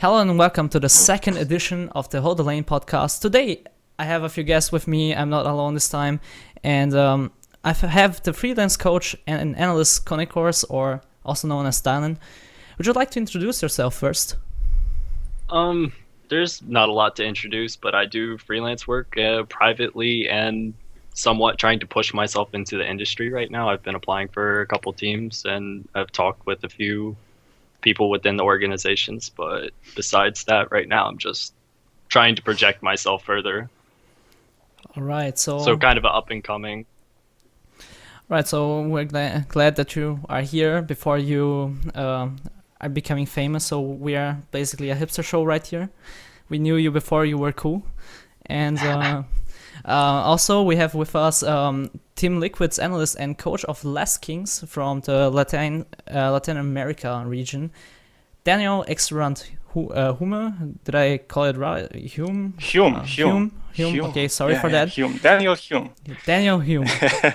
Hello and welcome to the second edition of the Hold the Lane podcast. Today I have a few guests with me. I'm not alone this time, and I have the freelance coach and analyst Connikors, or also known as Dylan. Would you like to introduce yourself first? There's not a lot to introduce, but I do freelance work privately and somewhat trying to push myself into the industry right now. I've been applying for a couple teams and I've talked with a few people within the organizations, but besides that, right now I'm just trying to project myself further. All right, so kind of an up and coming. Right, so we're glad that you are here before you are becoming famous. So we are basically a hipster show right here. We knew you before you were cool, and also we have with us Team Liquid's analyst and coach of LCS Kings from the Latin America region, Daniel Exrand Hume. Did I call it right? Hume. Okay, sorry for that. Daniel Hume. Daniel Hume.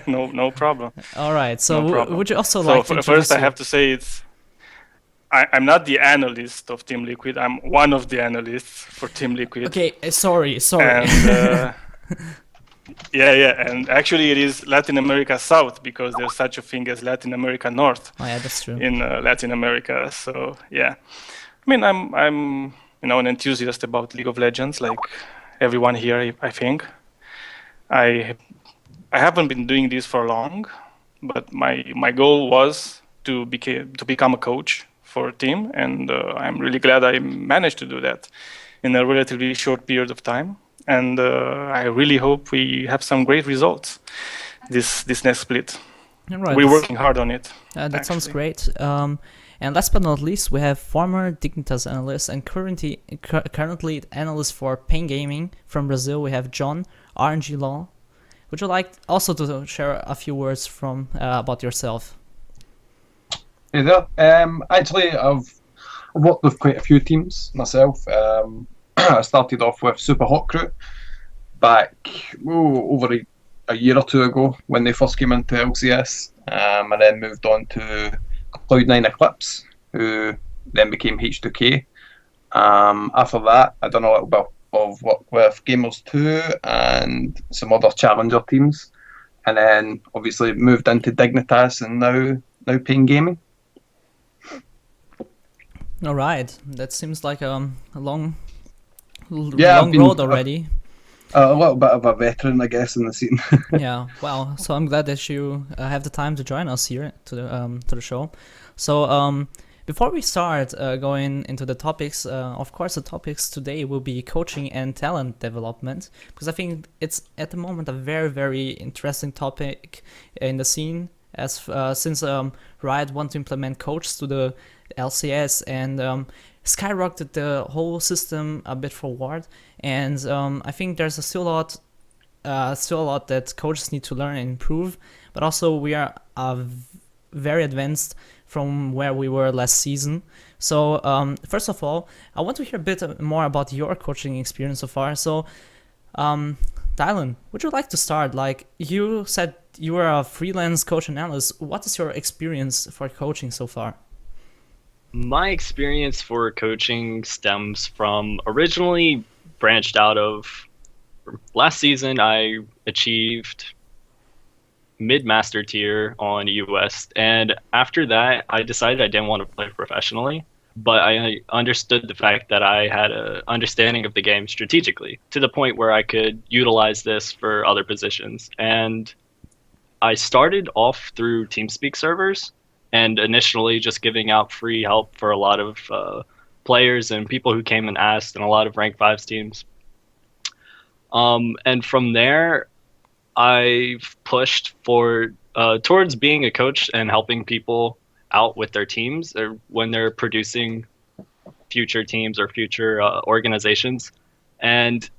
No problem. All right. So no problem. Would you also like to first I have to say I'm not the analyst of Team Liquid. I'm one of the analysts for Team Liquid. Okay, sorry. And, and actually it is Latin America South, because there's such a thing as Latin America North. Oh yeah, that's true. In Latin America, so yeah. I mean, I'm an enthusiast about League of Legends, like everyone here, I think. I haven't been doing this for long, but my goal was to become a coach for a team, and I'm really glad I managed to do that in a relatively short period of time. And I really hope we have some great results this next split. Right. We're working hard on it. That sounds great. And last but not least, we have former Dignitas analyst and currently analyst for Pain Gaming from Brazil. We have John RNG Law. Would you like also to share a few words from about yourself? Hey there. Actually, I've worked with quite a few teams myself. I started off with Super Hot Crew back over a year or two ago when they first came into LCS, and then moved on to Cloud9 Eclipse, who then became H2K. After that, I done a little bit of work with Gamers 2 and some other challenger teams, and then obviously moved into Dignitas and now Pain Gaming. All right, that seems like a long road already. A little bit of a veteran, I guess, in the scene. Yeah, wow. So I'm glad that you have the time to join us here to the show. So before we start going into the topics, of course, the topics today will be coaching and talent development, because I think it's at the moment a very, very interesting topic in the scene, as since Riot want to implement coaches to the LCS and skyrocketed the whole system a bit forward, and I think there's still a lot that coaches need to learn and improve, but also we are very advanced from where we were last season. So first of all, I want to hear a bit more about your coaching experience so far. So Dylan, would you like to start? Like you said, you were a freelance coach and analyst. What is your experience for coaching so far? My experience for coaching stems from originally branched out of last season. I achieved mid-master tier on US, and after that I decided I didn't want to play professionally, but I understood the fact that I had an understanding of the game strategically to the point where I could utilize this for other positions. And I started off through TeamSpeak servers, and initially just giving out free help for a lot of players and people who came and asked, and a lot of rank 5s teams. And from there, I've pushed towards being a coach and helping people out with their teams or when they're producing future teams or future organizations. And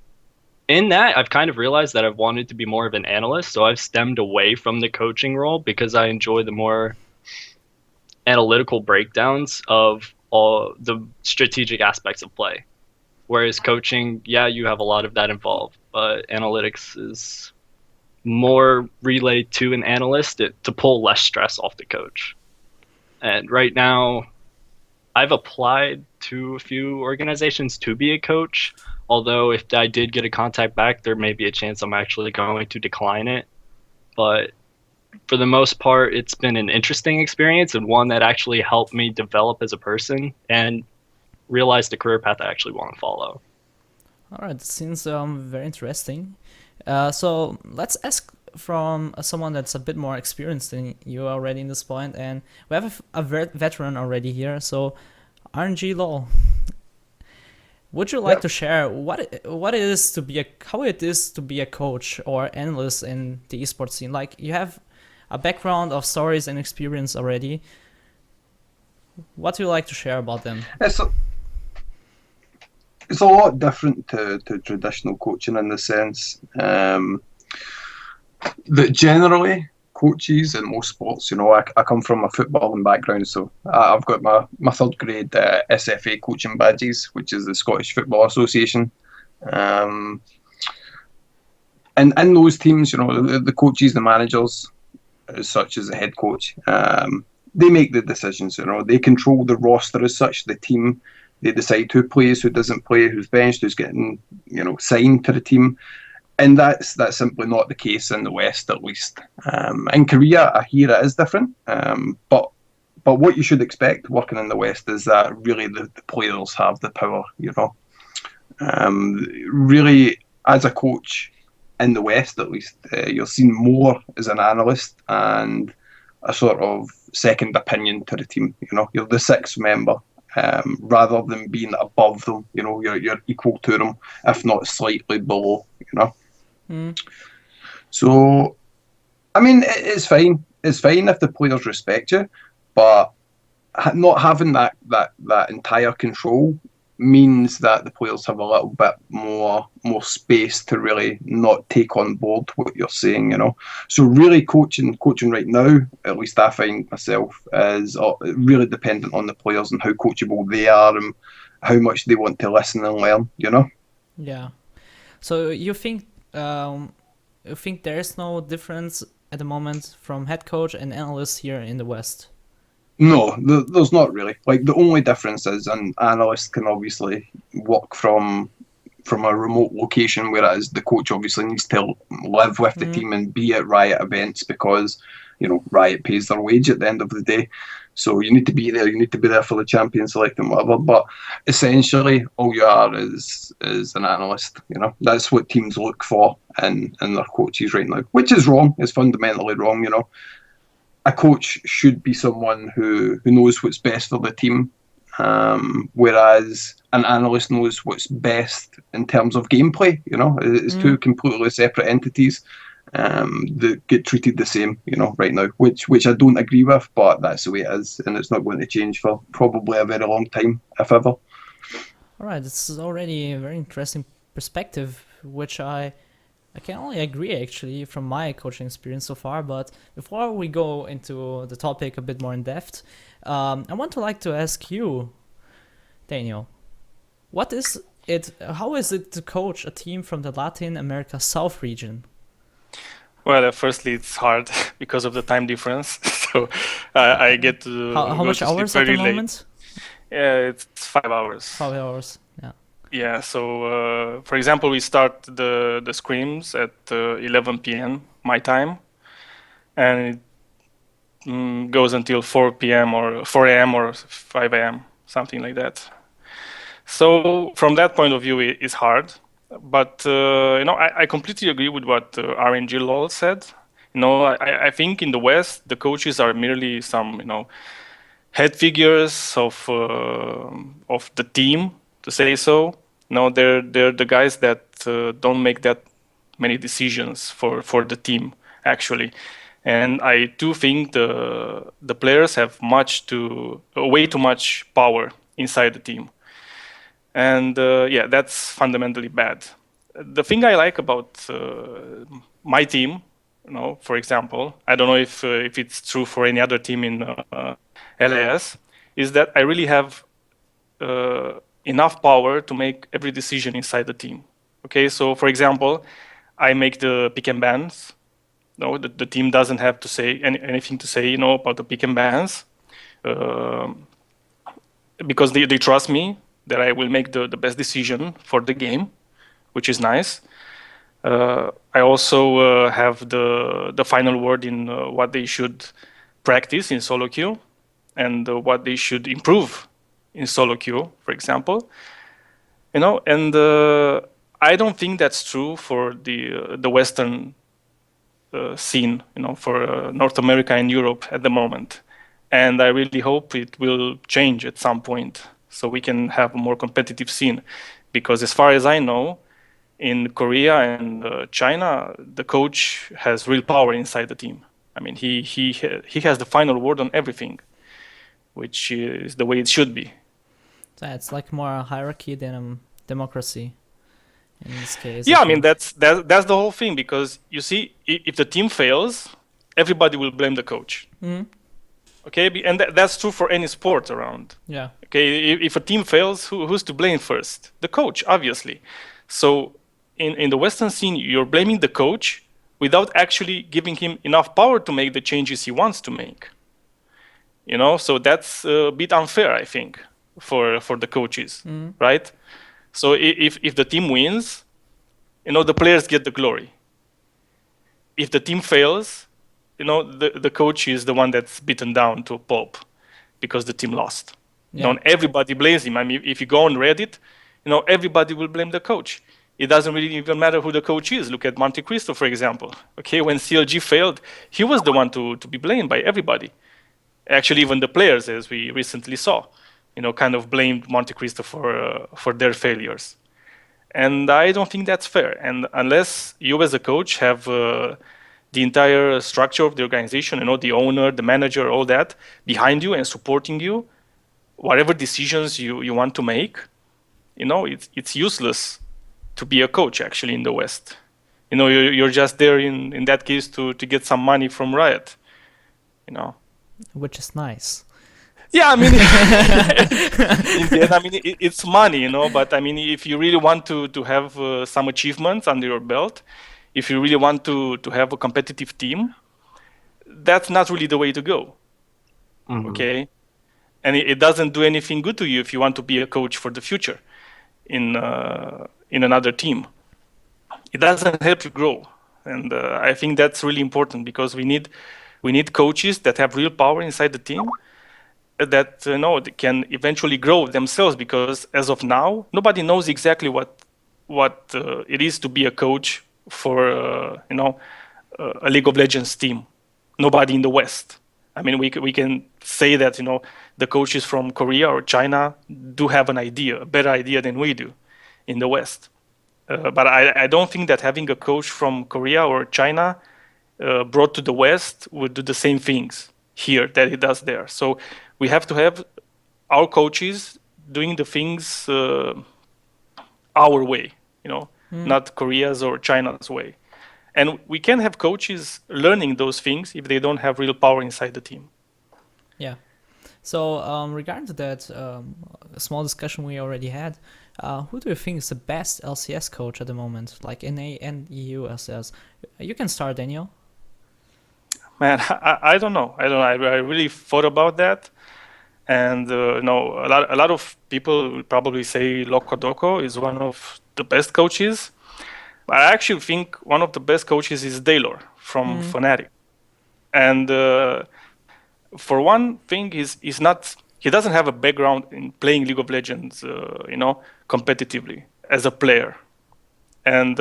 in that, I've kind of realized that I've wanted to be more of an analyst, so I've stemmed away from the coaching role because I enjoy the more analytical breakdowns of all the strategic aspects of play. Whereas coaching, yeah, you have a lot of that involved, but analytics is more relayed to an analyst to pull less stress off the coach. And right now, I've applied to a few organizations to be a coach. Although if I did get a contact back, there may be a chance I'm actually going to decline it. But for the most part, it's been an interesting experience and one that actually helped me develop as a person and realize the career path I actually want to follow. All right, seems very interesting. So let's ask from someone that's a bit more experienced than you already in this point, and we have a veteran already here. So RNG Law, would you like to share what it is to be how it is to be a coach or analyst in the esports scene? Like, you have a background of stories and experience already. What do you like to share about them? It's a lot different to traditional coaching in the sense that generally coaches in most sports, I come from a footballing background, so I've got my third grade SFA coaching badges, which is the Scottish Football Association. And in those teams, the coaches, the managers, as such as the head coach, they make the decisions. They control the roster as such, the team. They decide who plays, who doesn't play, who's benched, who's getting, signed to the team. And that's simply not the case in the West, at least. In Korea, I hear it is different. But what you should expect working in the West is that really the players have the power, Really, as a coach in the West, at least, you're seen more as an analyst and a sort of second opinion to the team. You're the sixth member. Rather than being above them, you're equal to them, if not slightly below, So, I mean, it's fine. It's fine if the players respect you, but not having that entire control means that the players have a little bit more space to really not take on board what you're saying, So really coaching right now, at least I find myself, is really dependent on the players and how coachable they are and how much they want to listen and learn, Yeah. So you think there's no difference at the moment from head coach and analyst here in the West? No, there's not really. Like, the only difference is an analyst can obviously work from a remote location, whereas the coach obviously needs to live with the team and be at Riot events because, Riot pays their wage at the end of the day. So you need to be there. You need to be there for the champion select and whatever. But essentially, all you are is an analyst. That's what teams look for in their coaches right now, which is wrong. It's fundamentally wrong. A coach should be someone who knows what's best for the team, whereas an analyst knows what's best in terms of gameplay. It's two completely separate entities that get treated the same, right now, which I don't agree with, but that's the way it is, and it's not going to change for probably a very long time, if ever. All right, this is already a very interesting perspective, which I can only agree, actually, from my coaching experience so far. But before we go into the topic a bit more in depth, I want to ask you, Daniel, how is it to coach a team from the Latin America South region? Well, firstly, it's hard because of the time difference. So I get to how much hours at the moment? Yeah, it's 5 hours. 5 hours. Yeah. Yeah. So, for example, we start the scrims at 11 p.m. my time, and it goes until 4 p.m. or 4 a.m. or 5 a.m. something like that. So from that point of view, it's hard. But I completely agree with what RNG Lol said. I think in the West the coaches are merely some head figures of the team, to say so. They're the guys that don't make that many decisions for the team actually. And I do think the players have way too much power inside the team. And that's fundamentally bad. The thing I like about my team, for example, I don't know if it's true for any other team in LAS, is that I really have enough power to make every decision inside the team. Okay, so for example, I make the pick and bans. The team doesn't have to say anything to say, about the pick and bans. because they trust me that I will make the best decision for the game, which is nice. I also have the final word in what they should practice in SoloQ and what they should improve in SoloQ, for example. And I don't think that's true for the Western scene, for North America and Europe at the moment. And I really hope it will change at some point so we can have a more competitive scene. Because as far as I know, in Korea and China, the coach has real power inside the team. I mean, he has the final word on everything, which is the way it should be. So it's like more a hierarchy than democracy in this case. Yeah, I mean that's the whole thing, because you see, if the team fails, everybody will blame the coach. Mm-hmm. Okay, and that's true for any sport around. Yeah. Okay, if a team fails, who's to blame first? The coach, obviously. So in the Western scene, you're blaming the coach without actually giving him enough power to make the changes he wants to make. So that's a bit unfair, I think, for the coaches, right? So if the team wins, the players get the glory. If the team fails, the coach is the one that's beaten down to a pulp because the team lost. Yeah. And everybody blames him. I mean, if you go on Reddit, everybody will blame the coach. It doesn't really even matter who the coach is. Look at Monte Cristo, for example. Okay, when CLG failed, he was the one to be blamed by everybody. Actually, even the players, as we recently saw, kind of blamed Monte Cristo for their failures. And I don't think that's fair. And unless you as a coach have the entire structure of the organization, the owner, the manager, all that behind you and supporting you, whatever decisions you want to make, it's useless to be a coach actually in the West. You're just there in that case to get some money from Riot, Which is nice. Yeah, I mean, in the end, I mean, it's money, but I mean, if you really want to have some achievements under your belt, if you really want to have a competitive team, that's not really the way to go. Mm-hmm. Okay? And it doesn't do anything good to you if you want to be a coach for the future in another team. It doesn't help you grow. And I think that's really important, because we need coaches that have real power inside the team, that they can eventually grow themselves, because as of now, nobody knows exactly what it is to be a coach for a League of Legends team. Nobody in the West. I mean, we can say that the coaches from Korea or China do have a better idea than we do in the West. But I don't think that having a coach from Korea or China brought to the West would do the same things here that it does there. So we have to have our coaches doing the things our way, not Korea's or China's way. And we can have coaches learning those things if they don't have real power inside the team. Yeah. So regarding to that small discussion we already had, who do you think is the best LCS coach at the moment, like NA and EU LCS? You can start, Daniel. Man, I don't know. I really thought about that. And a lot of people will probably say Loco Doco is one of the best coaches. But I actually think one of the best coaches is Daylor from Fnatic. And for one thing, he doesn't have a background in playing League of Legends, competitively as a player. And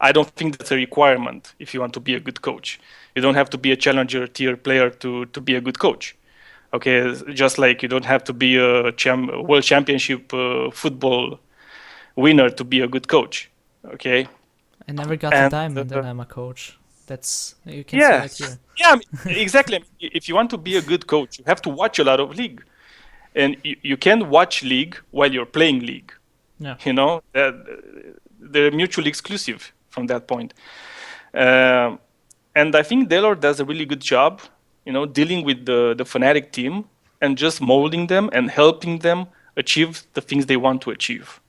I don't think that's a requirement if you want to be a good coach. You don't have to be a challenger tier player to be a good coach. Okay, just like you don't have to be a world championship football winner to be a good coach. Okay. I never got the diamond, and I'm a coach. That's, you can say it here. Yeah, exactly. If you want to be a good coach, you have to watch a lot of League, and you can watch League while you're playing League. Yeah. They're mutually exclusive from that point. And I think Daylor does a really good job, dealing with the Fnatic team and just molding them and helping them achieve the things they want to achieve.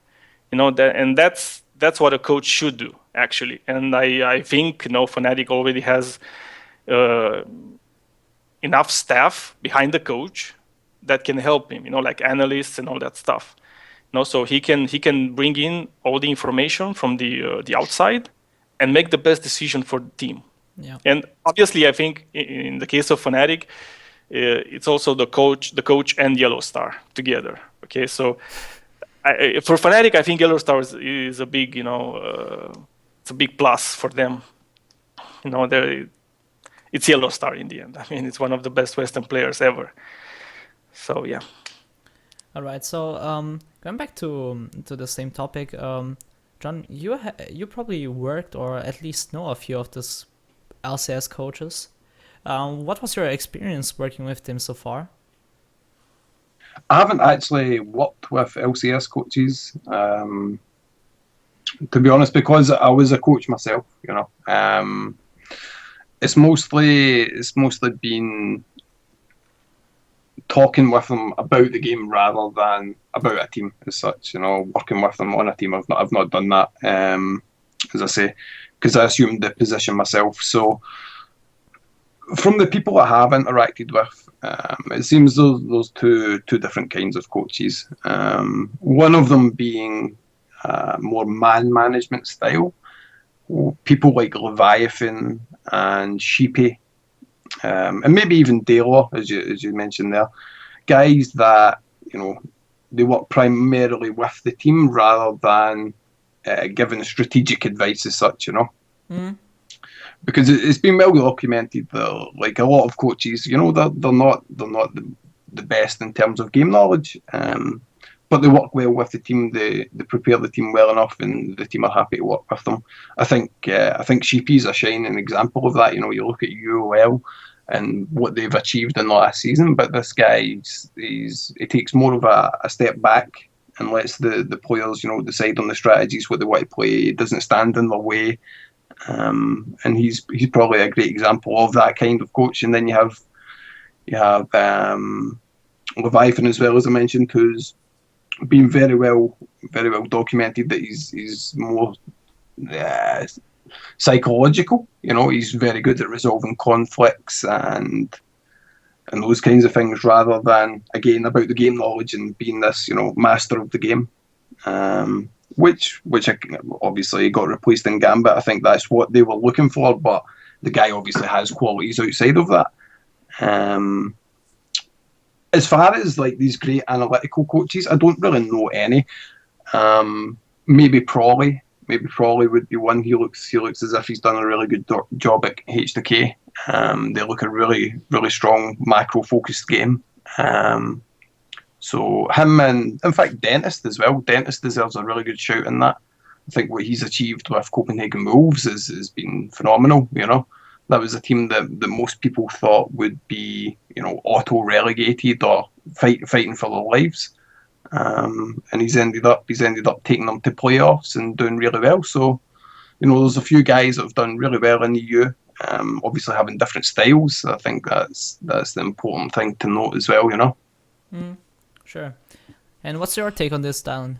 That's what a coach should do, actually. And I think Fnatic already has enough staff behind the coach that can help him, like analysts and all that stuff. So he can bring in all the information from the outside and make the best decision for the team. Yeah. And obviously, I think in the case of Fnatic, it's also the coach and Yellow Star together. Okay, so for Fnatic, I think Yellow Star is a big, it's a big plus for them. It's Yellow Star in the end. I mean, it's one of the best Western players ever. So yeah. All right. So going back to the same topic, John, you probably worked or at least know a few of these LCS coaches. What was your experience working with them so far? I haven't actually worked with LCS coaches, to be honest, because I was a coach myself. It's mostly been talking with them about the game rather than about a team as such. Working with them on a team, I've not done that. As I say, because I assumed the position myself. So from the people I have interacted with, it seems those two different kinds of coaches. One of them being more man management style. People like Leviathan and Sheepy, and maybe even Daylor, as you mentioned there. Guys that they work primarily with the team rather than giving strategic advice as such. Mm. Because it's been well documented that, like a lot of coaches, they're not the best in terms of game knowledge, but they work well with the team. They prepare the team well enough, and the team are happy to work with them. I think Sheepy's a shining example of that. You look at UOL and what they've achieved in the last season, but this guy, he takes more of a step back and lets the players, decide on the strategies, what they want to play. He doesn't stand in their way. And he's probably a great example of that kind of coach. And then you have Leviathan as well, as I mentioned, who's been very well documented that he's more psychological. He's very good at resolving conflicts and those kinds of things, rather than again about the game knowledge and being this master of the game. Which obviously got replaced in Gambit. I think that's what they were looking for, but the guy obviously has qualities outside of that. As far as like these great analytical coaches, I don't really know any. Maybe Prawley would be one. He looks as if he's done a really good job at HDK. They look a really, really strong macro-focused game. So him, and in fact Dentist as well. Dentist deserves a really good shout in that. I think what he's achieved with Copenhagen Wolves has been phenomenal. That was a team that most people thought would be auto-relegated or fighting for their lives, and he's ended up taking them to playoffs and doing really well. So there's a few guys that have done really well in the EU. Obviously having different styles. I think that's the important thing to note as well. Mm. Sure. And what's your take on this, Dylan?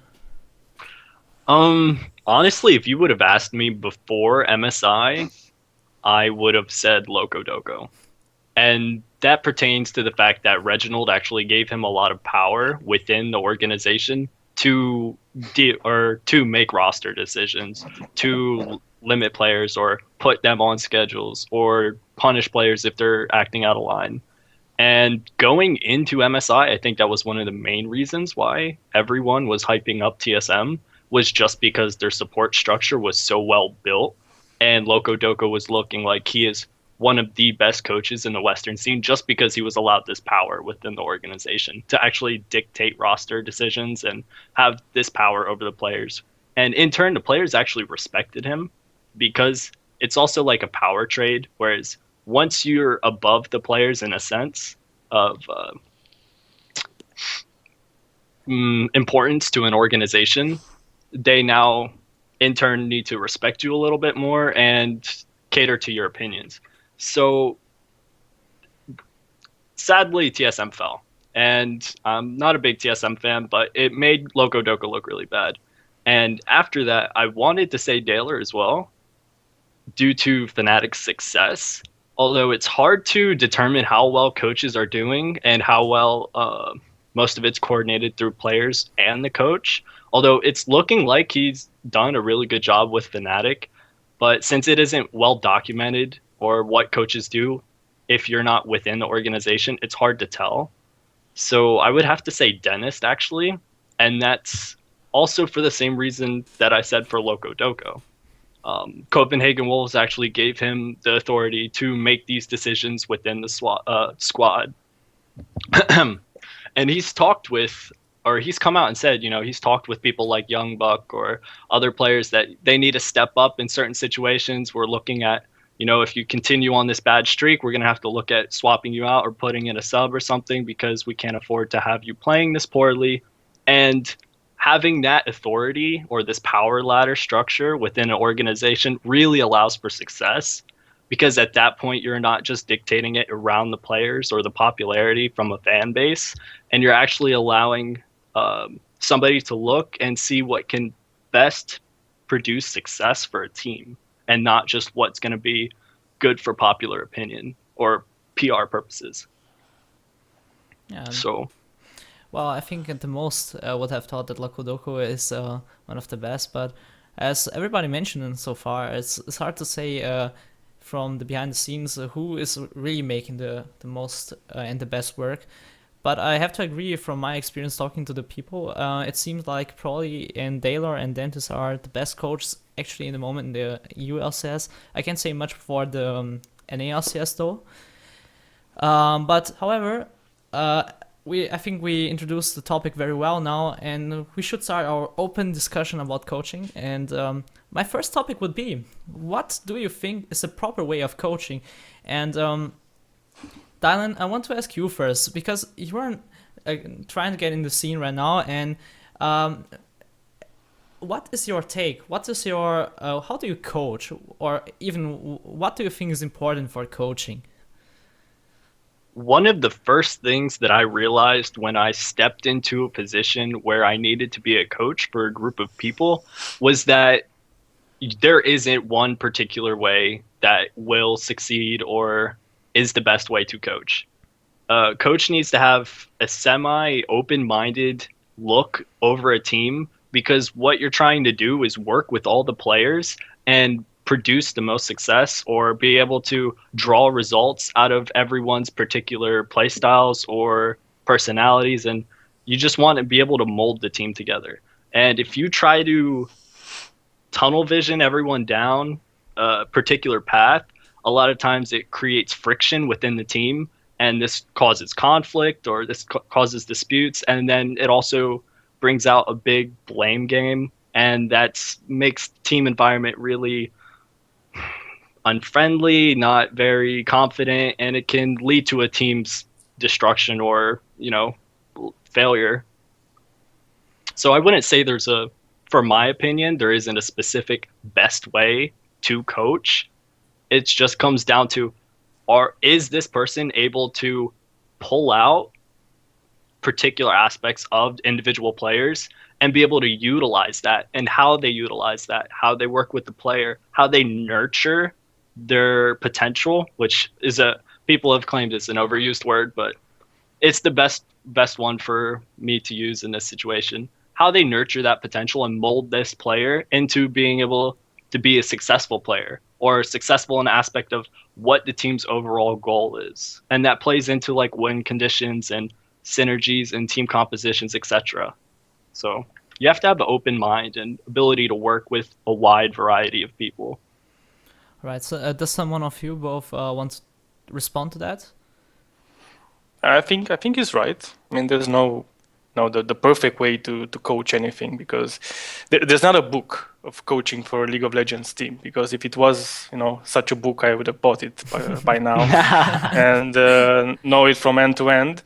Honestly, if you would have asked me before MSI, I would have said Loco. And that pertains to the fact that Reginald actually gave him a lot of power within the organization to make roster decisions, to limit players or put them on schedules or punish players if they're acting out of line. And going into MSI, I think that was one of the main reasons why everyone was hyping up TSM, was just because their support structure was so well built, and Loco was looking like he is one of the best coaches in the Western scene just because he was allowed this power within the organization to actually dictate roster decisions and have this power over the players. And in turn, the players actually respected him because it's also like a power trade, whereas once you're above the players in a sense of importance to an organization, they now in turn need to respect you a little bit more and cater to your opinions. So sadly, TSM fell. And I'm not a big TSM fan, but it made Loco look really bad. And after that, I wanted to say Daylor as well, due to Fnatic's success. although it's hard to determine how well coaches are doing and how well most of it's coordinated through players and the coach. Although it's looking like he's done a really good job with Fnatic, but since it isn't well documented or what coaches do, if you're not within the organization, it's hard to tell. So I would have to say dentist actually, and that's also for the same reason that I said for Loco Doco. Copenhagen Wolves actually gave him the authority to make these decisions within the squad. And he's talked with, or he's come out and said, he's talked with people like Young Buck or other players that they need to step up in certain situations. We're looking at, if you continue on this bad streak, we're going to have to look at swapping you out or putting in a sub or something because we can't afford to have you playing this poorly. And having that authority or this power ladder structure within an organization really allows for success, because at that point you're not just dictating it around the players or the popularity from a fan base, and you're actually allowing somebody to look and see what can best produce success for a team, and not just what's going to be good for popular opinion or PR purposes. Yeah. So. Well, I think at the most what I've thought that Loco Doco is one of the best, but as everybody mentioned so far, it's hard to say from the behind the scenes who is really making the most and the best work. But I have to agree, from my experience talking to the people, it seems like probably Daylor and Dentis are the best coaches actually in the moment in the EU LCS. I can't say much for the NA LCS though. But however, I think we introduced the topic very well now, and we should start our open discussion about coaching. And my first topic would be, what do you think is a proper way of coaching? And Dylan, I want to ask you first, because you are trying to get in the scene right now, and what is your take? What is your how do you coach, or even what do you think is important for coaching? One of the first things that I realized when I stepped into a position where I needed to be a coach for a group of people was that there isn't one particular way that will succeed or is the best way to coach. Coach needs to have a semi-open-minded look over a team, because what you're trying to do is work with all the players and produce the most success, or be able to draw results out of everyone's particular play styles or personalities, and you just want to be able to mold the team together. And if you try to tunnel vision everyone down a particular path, a lot of times it creates friction within the team, and this causes conflict, or this causes disputes, and then it also brings out a big blame game, and that makes team environment really unfriendly, not very confident, and it can lead to a team's destruction or, failure. So I wouldn't say for my opinion, there isn't a specific best way to coach. It just comes down to, is this person able to pull out particular aspects of individual players and be able to utilize that, and how they utilize that, how they work with the player, how they nurture their potential, which is people have claimed it's an overused word, but it's the best one for me to use in this situation. How they nurture that potential and mold this player into being able to be a successful player, or successful in the aspect of what the team's overall goal is. And that plays into like win conditions and synergies and team compositions, etc. So you have to have an open mind and ability to work with a wide variety of people. Right. So does someone of you both want to respond to that? I think he's right. I mean, there's no the perfect way to coach anything, because there's not a book of coaching for a League of Legends team, because if it was such a book, I would have bought it by now and know it from end to end.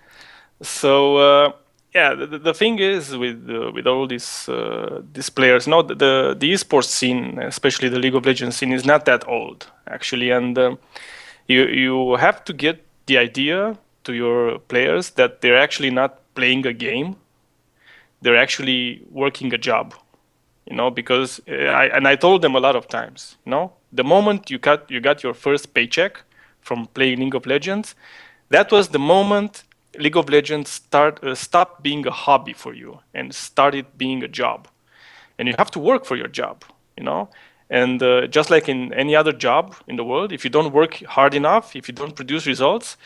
So the thing is with all these players, the esports scene, especially the League of Legends scene, is not that old actually, and you have to get the idea to your players that they're actually not playing a game, they're actually working a job, because I told them a lot of times, the moment you got your first paycheck from playing League of Legends, that was the moment League of Legends stopped being a hobby for you and started being a job. And you have to work for your job, you know. And just like in any other job in the world, if you don't work hard enough, if you don't produce results,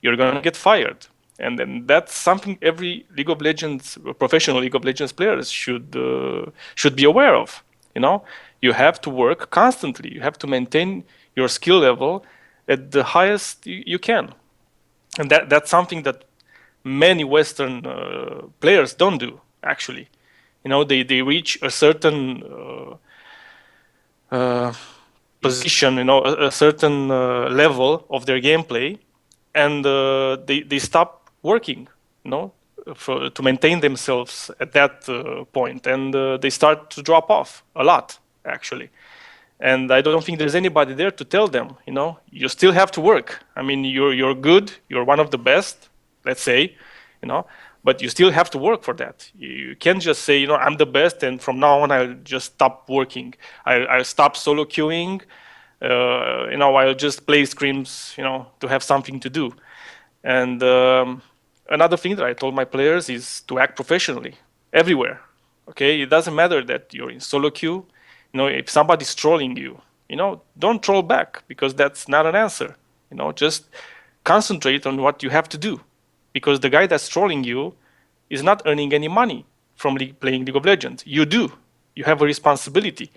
you're gonna get fired. And then that's something every League of Legends, professional League of Legends players should be aware of. You know, you have to work constantly. You have to maintain your skill level at the highest you can, and that's something that many Western players don't do. Actually, you know, they reach a certain position, you know, a certain level of their gameplay, and they stop working, you know, to maintain themselves at that point, and they start to drop off a lot, actually. And I don't think there's anybody there to tell them, you know, you still have to work. I mean, you're good, you're one of the best, let's say, you know, but you still have to work for that. You can't just say, you know, I'm the best, and from now on I'll just stop working. I'll stop solo queuing, you know, I'll just play scrims, you know, to have something to do. And another thing that I told my players is to act professionally everywhere. Okay, it doesn't matter that you're in solo queue. You know, if somebody's trolling you, you know, don't troll back, because that's not an answer. You know, just concentrate on what you have to do, because the guy that's trolling you is not earning any money from playing League of Legends. You do. You have a responsibility.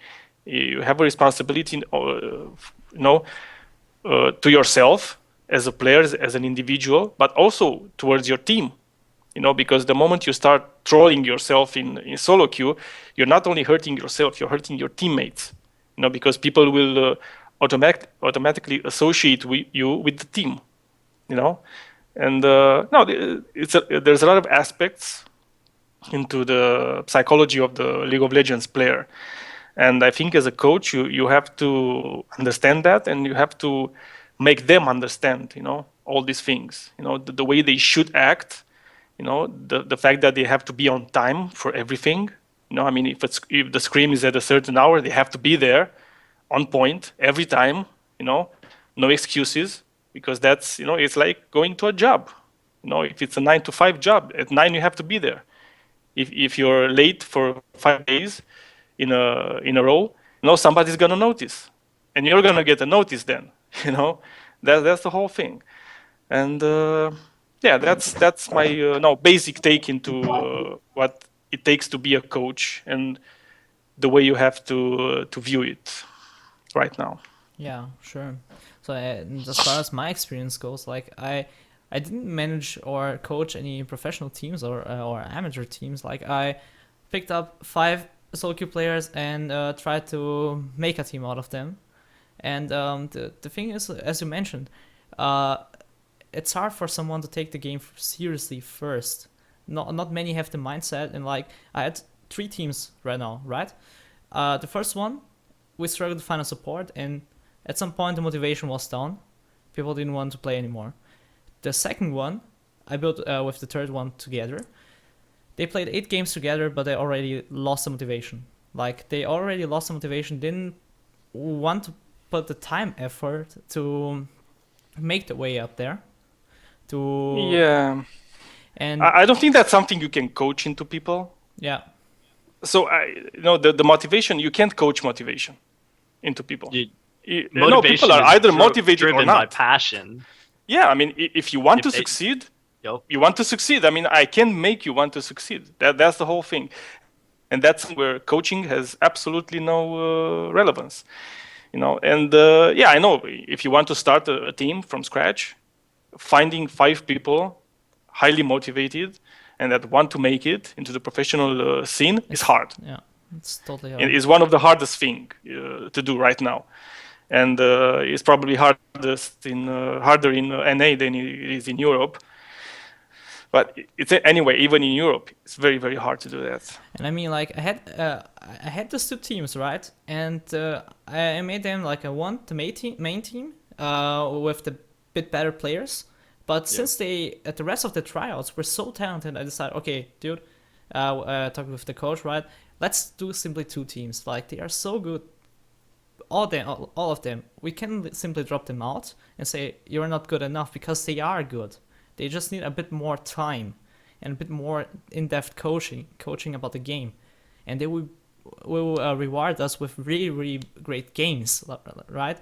You have a responsibility, you know, to yourself as a player, as an individual, but also towards your team. You know, because the moment you start trolling yourself in solo queue, you're not only hurting yourself, you're hurting your teammates. You know, because people will automatically associate you with the team. You know, and no, there's a lot of aspects into the psychology of the League of Legends player, and I think as a coach, you have to understand that, and you have to make them understand. You know, all these things. You know, the way they should act. You know, the fact that they have to be on time for everything. You know, I mean, if the scrim is at a certain hour, they have to be there, on point every time. You know, no excuses, because that's, you know, it's like going to a job. You know, if it's a 9-to-5 job, at 9 you have to be there. If you're late for 5 days in a row, you know, somebody's gonna notice, and you're gonna get a notice then. You know, that's the whole thing, and. Yeah, that's my basic take into what it takes to be a coach and the way you have to view it right now. Yeah, sure. So as far as my experience goes, like I didn't manage or coach any professional teams or amateur teams. Like I picked up 5 SoloQ players and tried to make a team out of them. And the thing is, as you mentioned, it's hard for someone to take the game seriously first. Not many have the mindset, and like I had 3 teams right now, right? The first one, we struggled to find a support, and at some point the motivation was down. People didn't want to play anymore. The second one, I built with the third one together. They played 8 games together, but they already lost the motivation. Like they already lost the motivation, didn't want to put the time effort to make the way up there. Yeah, and I don't think that's something you can coach into people. Yeah. So the motivation, you can't coach motivation into people. Motivation people are either motivated driven or not. by passion. Yeah, I mean, if you want to succeed, you want to succeed. I mean, I can make you want to succeed. That's the whole thing, and that's where coaching has absolutely no relevance. You know, and yeah, I know if you want to start a team from scratch, finding 5 people highly motivated and that want to make it into the professional scene is hard. Yeah, it's totally hard. It is one of the hardest thing to do right now, and it's probably harder in NA than it is in Europe. But it's anyway, even in Europe, it's very, very hard to do that. And I mean, like I had those 2 teams, right? And I made them like the main team with the bit better players. But since at the rest of the tryouts were so talented, I decided, okay, dude, talking with the coach, right? Let's do simply 2 teams. Like they are so good all of them, we can simply drop them out and say you're not good enough, because they are good. They just need a bit more time and a bit more in-depth coaching about the game, and they will reward us with really, really great games, right?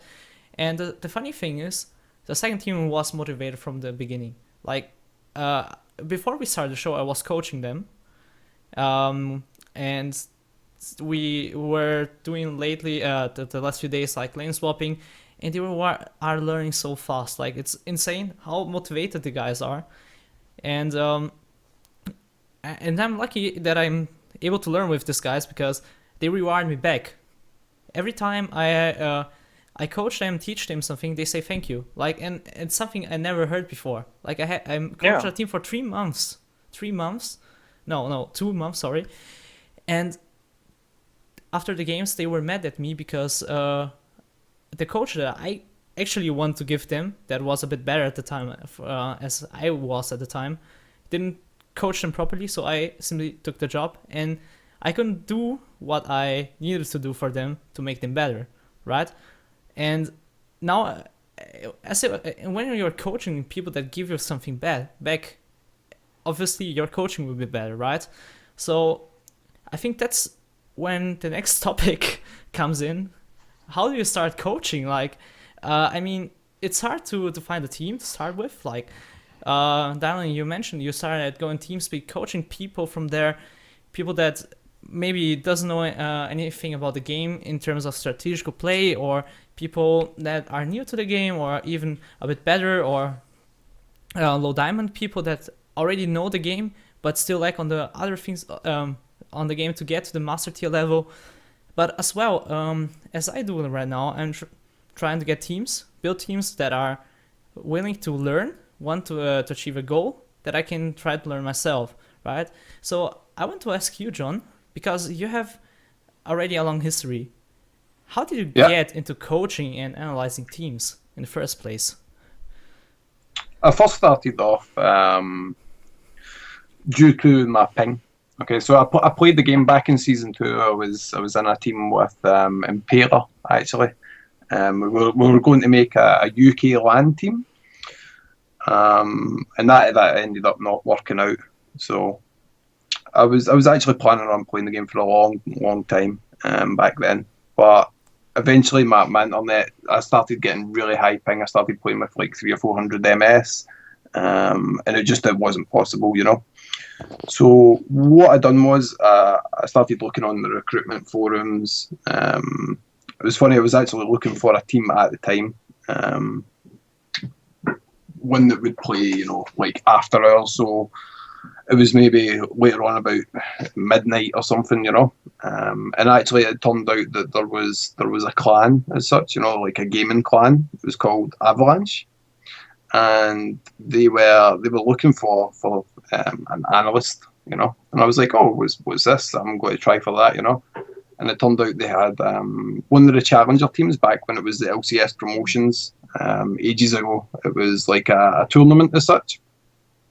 And the funny thing is, the second team was motivated from the beginning. Like, before we started the show, I was coaching them, and we were doing lately the last few days like lane swapping, and they are learning so fast. Like, it's insane how motivated the guys are, and I'm lucky that I'm able to learn with these guys, because they reward me back every time I coach them, teach them something. They say thank you. Like, and it's something I never heard before. Like, I'm coached a team for 3 months. 2 months, sorry. And after the games, they were mad at me because the coach that I actually want to give them, that was a bit better at the time, as I was at the time, didn't coach them properly, so I simply took the job, and I couldn't do what I needed to do for them to make them better, right? And now, when you're coaching people that give you something back, obviously your coaching will be better, right? So I think that's when the next topic comes in. How do you start coaching? Like, I mean, it's hard to find a team to start with. Like, Daniel, you mentioned you started going TeamSpeak, coaching people from there, people that maybe doesn't know anything about the game in terms of strategical play, or people that are new to the game, or even a bit better, or low diamond people that already know the game but still lack on the other things on the game to get to the master tier level. But as well, as I do right now, I'm trying to get teams, build teams that are willing to learn, want to achieve a goal that I can try to learn myself, right? So I want to ask you, John, because you have already a long history. How did you get into coaching and analyzing teams in the first place? I first started off due to my ping. Okay, so I played the game back in season 2. I was in a team with Impera, actually. We were going to make a UK LAN team, and that ended up not working out. So I was actually planning on playing the game for a long time back then, but eventually my internet, I started getting really high ping. I started playing with like 300 or 400 MS, and it wasn't possible, you know. So what I done was I started looking on the recruitment forums. It was funny, I was actually looking for a team at the time, one that would play, you know, like after hours. So it was maybe later on about midnight or something, you know. And actually it turned out that there was a clan as such, you know, like a gaming clan. It was called Avalanche. And they were looking for an analyst, you know, and I was like, oh, what's this? I'm going to try for that, you know. And it turned out they had one of the challenger teams back when it was the LCS promotions ages ago. It was like a tournament as such,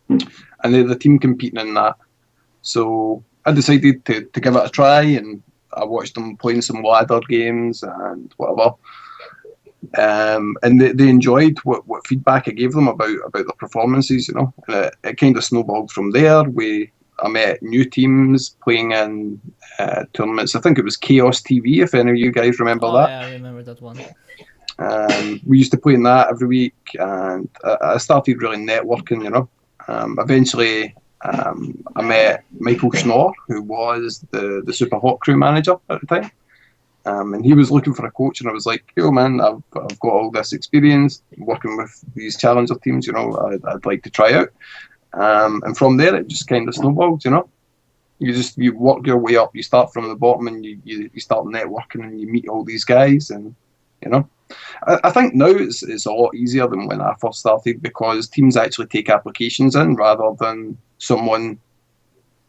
and they're the team competing in that. So I decided to give it a try, and I watched them playing some ladder games and whatever. And they enjoyed what feedback I gave them about their performances, you know, and it kind of snowballed from there. I met new teams playing in tournaments. I think it was Chaos TV, if any of you guys remember that. Yeah, I remember that one. We used to play in that every week, and I started really networking, you know. Eventually, I met Michael Schnorr, who was the Super Hot Crew manager at the time. And he was looking for a coach, and I was like, yo man, I've got all this experience working with these challenger teams, you know, I'd like to try out. And from there it just kind of snowballed, you know. You work your way up, you start from the bottom, and you start networking, and you meet all these guys, and you know. I think now it's a lot easier than when I first started, because teams actually take applications in rather than someone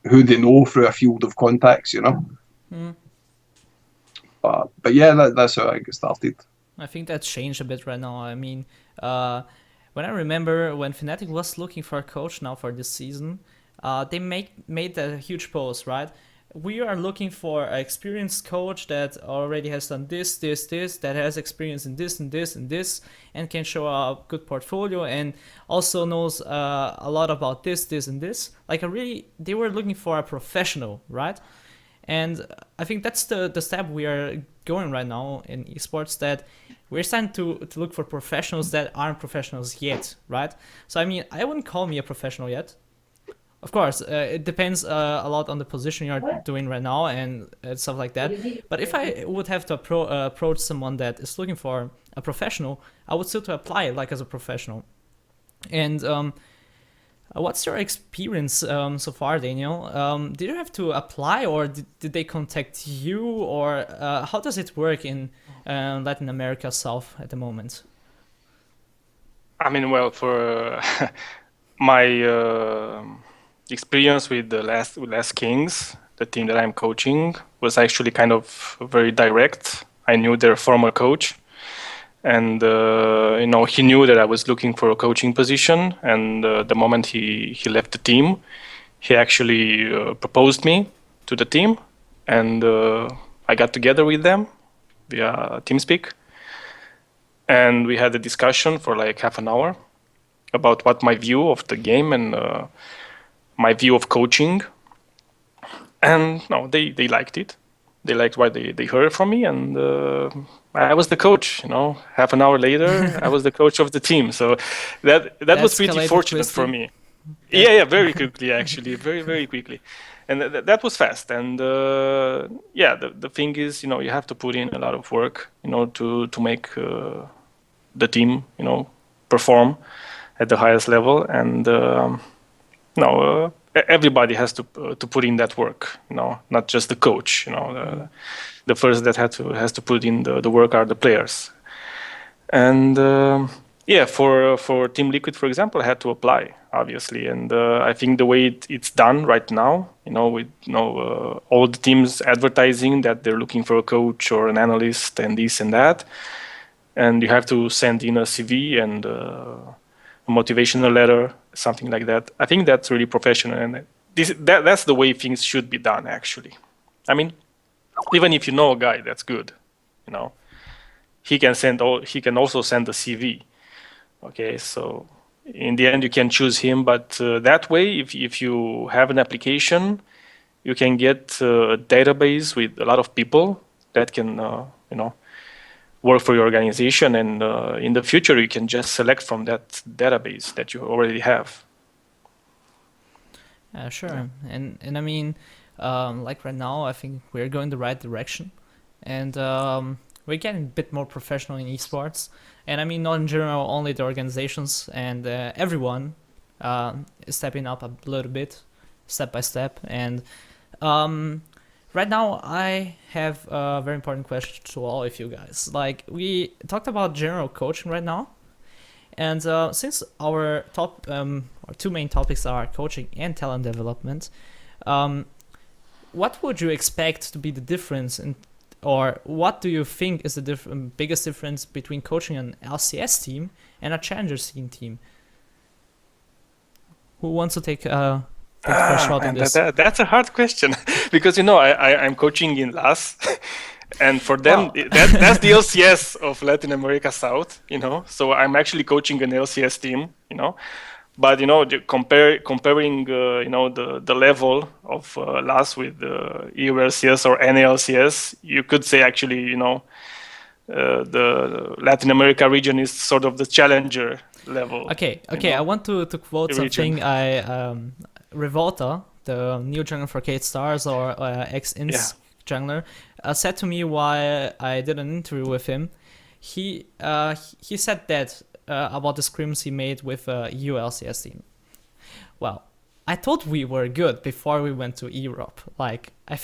who they know through a field of contacts, you know. Mm. But yeah, that's how I got started. I think that's changed a bit right now. I mean, when I remember when Fnatic was looking for a coach now for this season, they made a huge post, right? we are looking for an experienced coach that already has done this, that has experience in this and this and this, and can show a good portfolio, and also knows a lot about this and this. Like they were looking for a professional, right? And I think that's the step we are going right now in esports, that we're starting to look for professionals that aren't professionals yet, right? So I mean, I wouldn't call me a professional yet. Of course, it depends a lot on the position you're doing right now and stuff like that. But if I would have to approach someone that is looking for a professional, I would still to apply like as a professional. And what's your experience so far, Daniel? Did you have to apply, or did they contact you, or how does it work in Latin America South at the moment? I mean, well, for my experience with the last Kings, the team that I'm coaching, was actually kind of very direct. I knew their former coach, and he knew that I was looking for a coaching position. And the moment he left the team, he actually proposed me to the team, and I got together with them via TeamSpeak, and we had a discussion for like half an hour about what my view of the game and my view of coaching. And no, they liked it. They liked what they heard from me, and I was the coach. Half an hour later, I was the coach of the team. So that was pretty fortunate for me. Yeah, very quickly actually, very very quickly, and that was fast. And the thing is, you have to put in a lot of work, to make the team, perform at the highest level. And everybody has to put in that work, not just the coach. The first that has to put in the work are the players. And for Team Liquid, for example, I had to apply, obviously. And I think the way it's done right now, with all the teams advertising that they're looking for a coach or an analyst and this and that, and you have to send in a CV and a motivational letter, something like that. I think that's really professional, and that's the way things should be done, actually. I mean, even if you know a guy that's good, he can also send a CV. Okay, so in the end you can choose him, but that way, if you have an application, you can get a database with a lot of people that can work for your organization, and in the future you can just select from that database that you already have. Sure. And I mean, like right now, I think we're going the right direction, and we're getting a bit more professional in esports. And I mean, not in general, only the organizations, and everyone is stepping up a little bit, step by step. And right now, I have a very important question to all of you guys. Like, we talked about general coaching right now, and since our two main topics are coaching and talent development, what would you expect to be the difference or what do you think is the biggest difference between coaching an LCS team and a challenger scene team? Who wants to take a first shot in this? That's a hard question because I'm coaching in LAS, and for them that's the LCS of Latin America South. So I'm actually coaching an LCS team. But comparing the level of LAS with EU LCS or any LCS, you could say actually the Latin America region is sort of the challenger level. Okay. I want to quote something Revolta, the new jungler for Kate Stars or ex-Ins jungler, said to me while I did an interview with him. He said that about the scrims he made with EU LCS team. Well, I thought we were good before we went to Europe. Like, I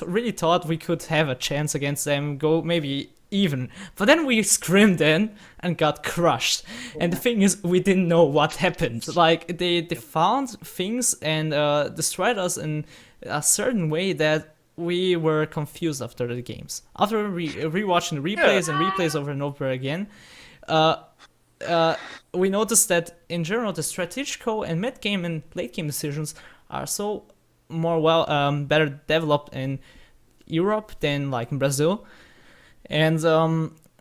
really thought we could have a chance against them, go maybe even. But then we scrimmed in and got crushed. And the thing is, we didn't know what happened. Like, they found things and destroyed us in a certain way that we were confused after the games. After rewatching replays and replays over and over again, we noticed that in general the strategical and mid-game and late-game decisions are so better developed in Europe than like in Brazil, and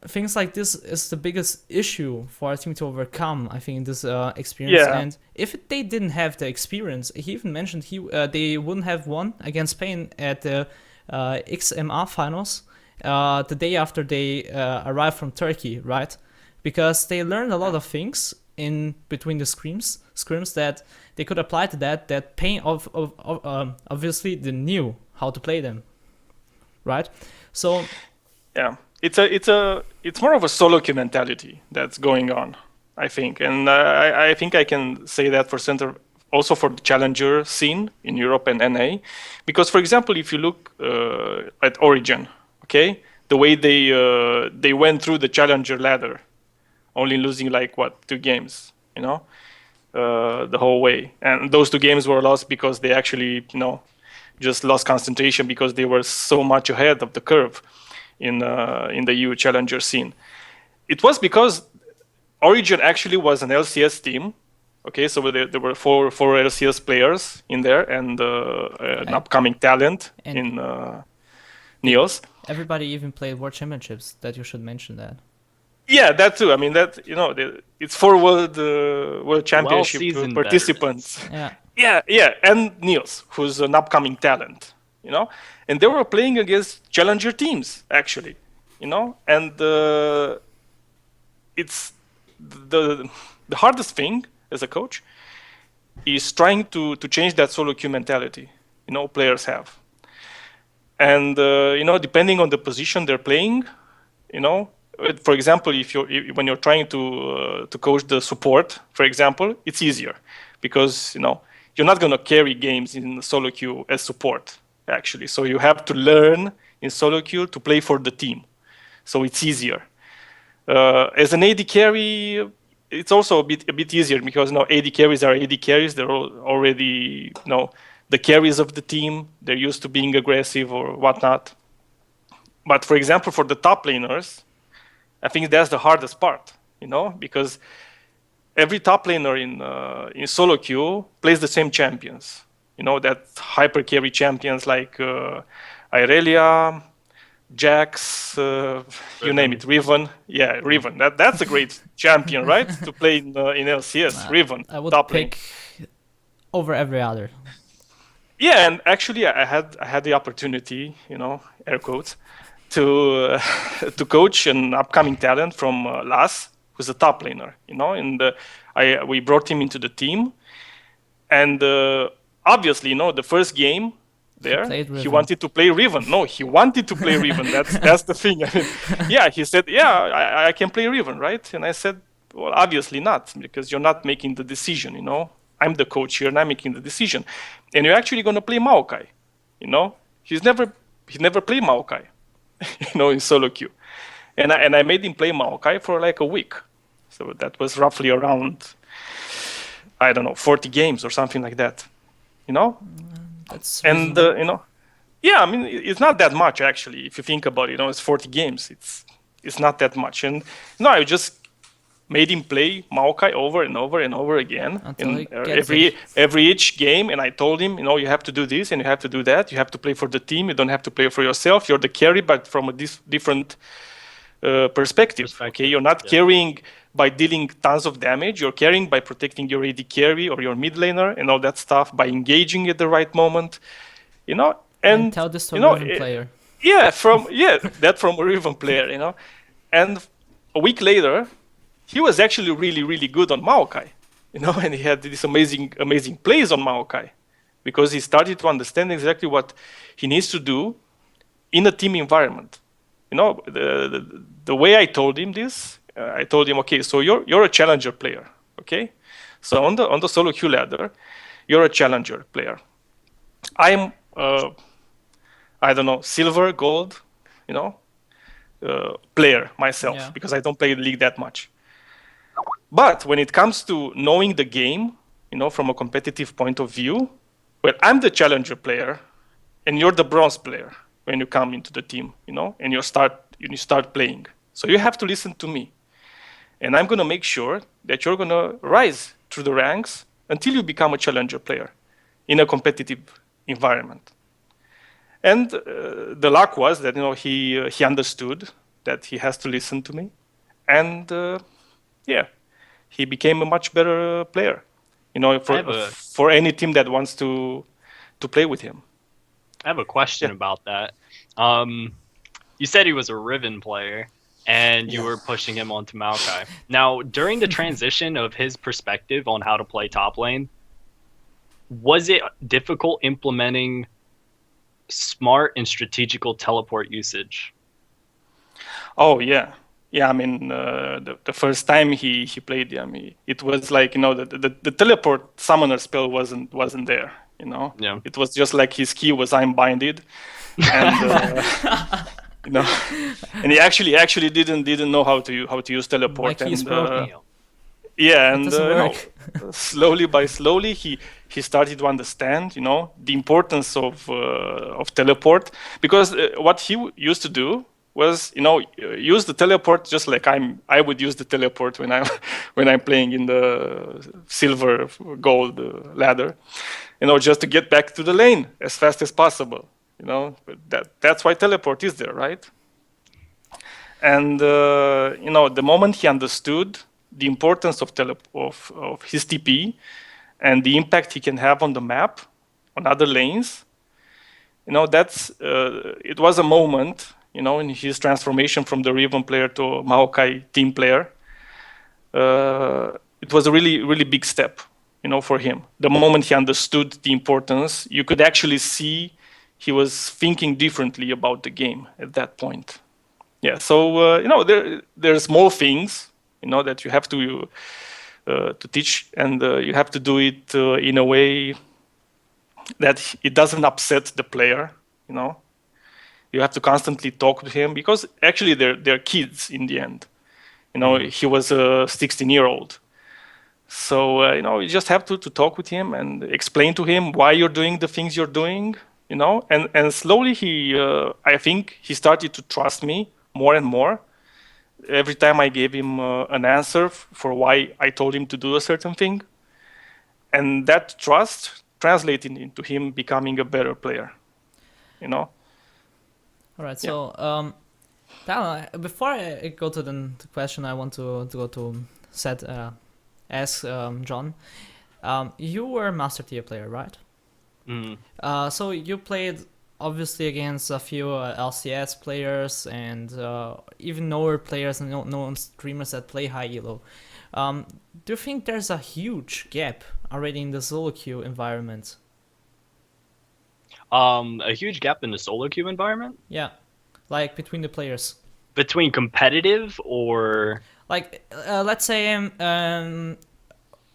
things like this is the biggest issue for our team to overcome. I think this experience, Yeah. and if they didn't have the experience, he even mentioned they wouldn't have won against Spain at the XMR finals the day after they arrived from Turkey, right? Because they learned a lot of things in between the scrims that they could apply to that Pain obviously they knew how to play them, right? So Yeah, it's more of a SoloQ mentality that's going on, I think, and I think I can say that for also for the challenger scene in Europe and NA, because for example, if you look at Origin, okay, the way they went through the challenger ladder, only losing like 2 games, the whole way, and those 2 games were lost because they actually just lost concentration because they were so much ahead of the curve in the EU challenger scene. It was because Origin actually was an LCS team. Okay, so there were four LCS players in there and an upcoming talent in Niels. Everybody even played World Championships. That you should mention that. Yeah, that too. I mean, it's 4 World Championship participants. Yeah. Yeah, and Niels, who's an upcoming talent, and they were playing against challenger teams actually, and it's the hardest thing as a coach is trying to change that SoloQ mentality, players have, and depending on the position they're playing, for example, when you're trying to coach the support, for example, it's easier because you're not going to carry games in SoloQ as support actually, so you have to learn in SoloQ to play for the team, so it's easier. As an AD carry, it's also a bit easier because AD carries are AD carries. They're already the carries of the team. They're used to being aggressive or whatnot. But for example, for the top laners, I think that's the hardest part, because every top laner in SoloQ plays the same champions. That hyper carry champions like Irelia, Jax, you name it, Riven. Yeah, Riven. That's a great champion, right? To play in LCS, Riven. I would top pick lane. over every other. Yeah, and actually, I had the opportunity, air quotes, to coach an upcoming talent from LAS, who's a top laner, and we brought him into the team, and obviously, the first game there, he wanted to play Riven. No, he wanted to play Riven. That's the thing. Yeah, he said, yeah, I can play Riven, right? And I said, well, obviously not, because you're not making the decision, I'm the coach here and I'm making the decision. And you're actually going to play Maokai, He's never played Maokai, in SoloQ. And I made him play Maokai for like a week. So that was roughly around, 40 games or something like that, That's and yeah, I mean, it's not that much actually. If you think about it, it's 40 games. It's not that much. And I just made him play Maokai over and over and over again in every each game. And I told him, you have to do this and you have to do that. You have to play for the team. You don't have to play for yourself. You're the carry, but from a different perspective. Okay, you're not carrying by dealing tons of damage. You're carrying by protecting your AD carry or your mid laner and all that stuff, by engaging at the right moment, and tell this to a Riven player. Yeah, from a Riven player, and a week later, he was actually really, really good on Maokai, and he had these amazing plays on Maokai, because he started to understand exactly what he needs to do in a team environment. The way I told him this, I told him, okay, so you're a challenger player, okay? So on the SoloQ ladder, you're a challenger player. I'm silver, gold, player myself, because I don't play the league that much. But when it comes to knowing the game, from a competitive point of view, well, I'm the challenger player, and you're the bronze player when you come into the team, and you start playing. So you have to listen to me. And I'm going to make sure that you're going to rise through the ranks until you become a challenger player in a competitive environment. And the luck was that he understood that he has to listen to me, and he became a much better player. For any team that wants to play with him. I have a question about that. You said he was a Riven player, and you were pushing him onto Maokai. Now, during the transition of his perspective on how to play top lane, was it difficult implementing smart and strategical teleport usage? Oh yeah. I mean, the first time he played, it was like the teleport summoner spell wasn't there. Yeah. It was just like his key was unbinded, and and he actually didn't know how to use teleport. My key's broken. And slowly by slowly he started to understand the importance of teleport, because what he used to do was use the teleport just like I would use the teleport when I'm playing in the silver gold ladder, just to get back to the lane as fast as possible. That's why teleport is there, right? And the moment he understood the importance of his TP and the impact he can have on the map, on other lanes, it was a moment, in his transformation from the Riven player to Maokai team player. It was a really, really big step, for him. The moment he understood the importance, you could actually see he was thinking differently about the game at that point. Yeah, so there are small things that you have to teach, and you have to do it in a way that it doesn't upset the player. You have to constantly talk to him, because actually they're kids in the end. He was a 16-year-old, so you just have to talk with him and explain to him why you're doing the things you're doing. And slowly I think he started to trust me more and more. Every time I gave him an answer for why I told him to do a certain thing, and that trust translated into him becoming a better player. All right. So, before I go to the question, I want to go to ask John. You were a Master Tier player, right? So you played obviously against a few LCS players and even known players and known streamers that play high elo. Do you think there's a huge gap already in the SoloQ environment? A huge gap in the SoloQ environment? Yeah, like between the players. Between competitive or... Like, let's say,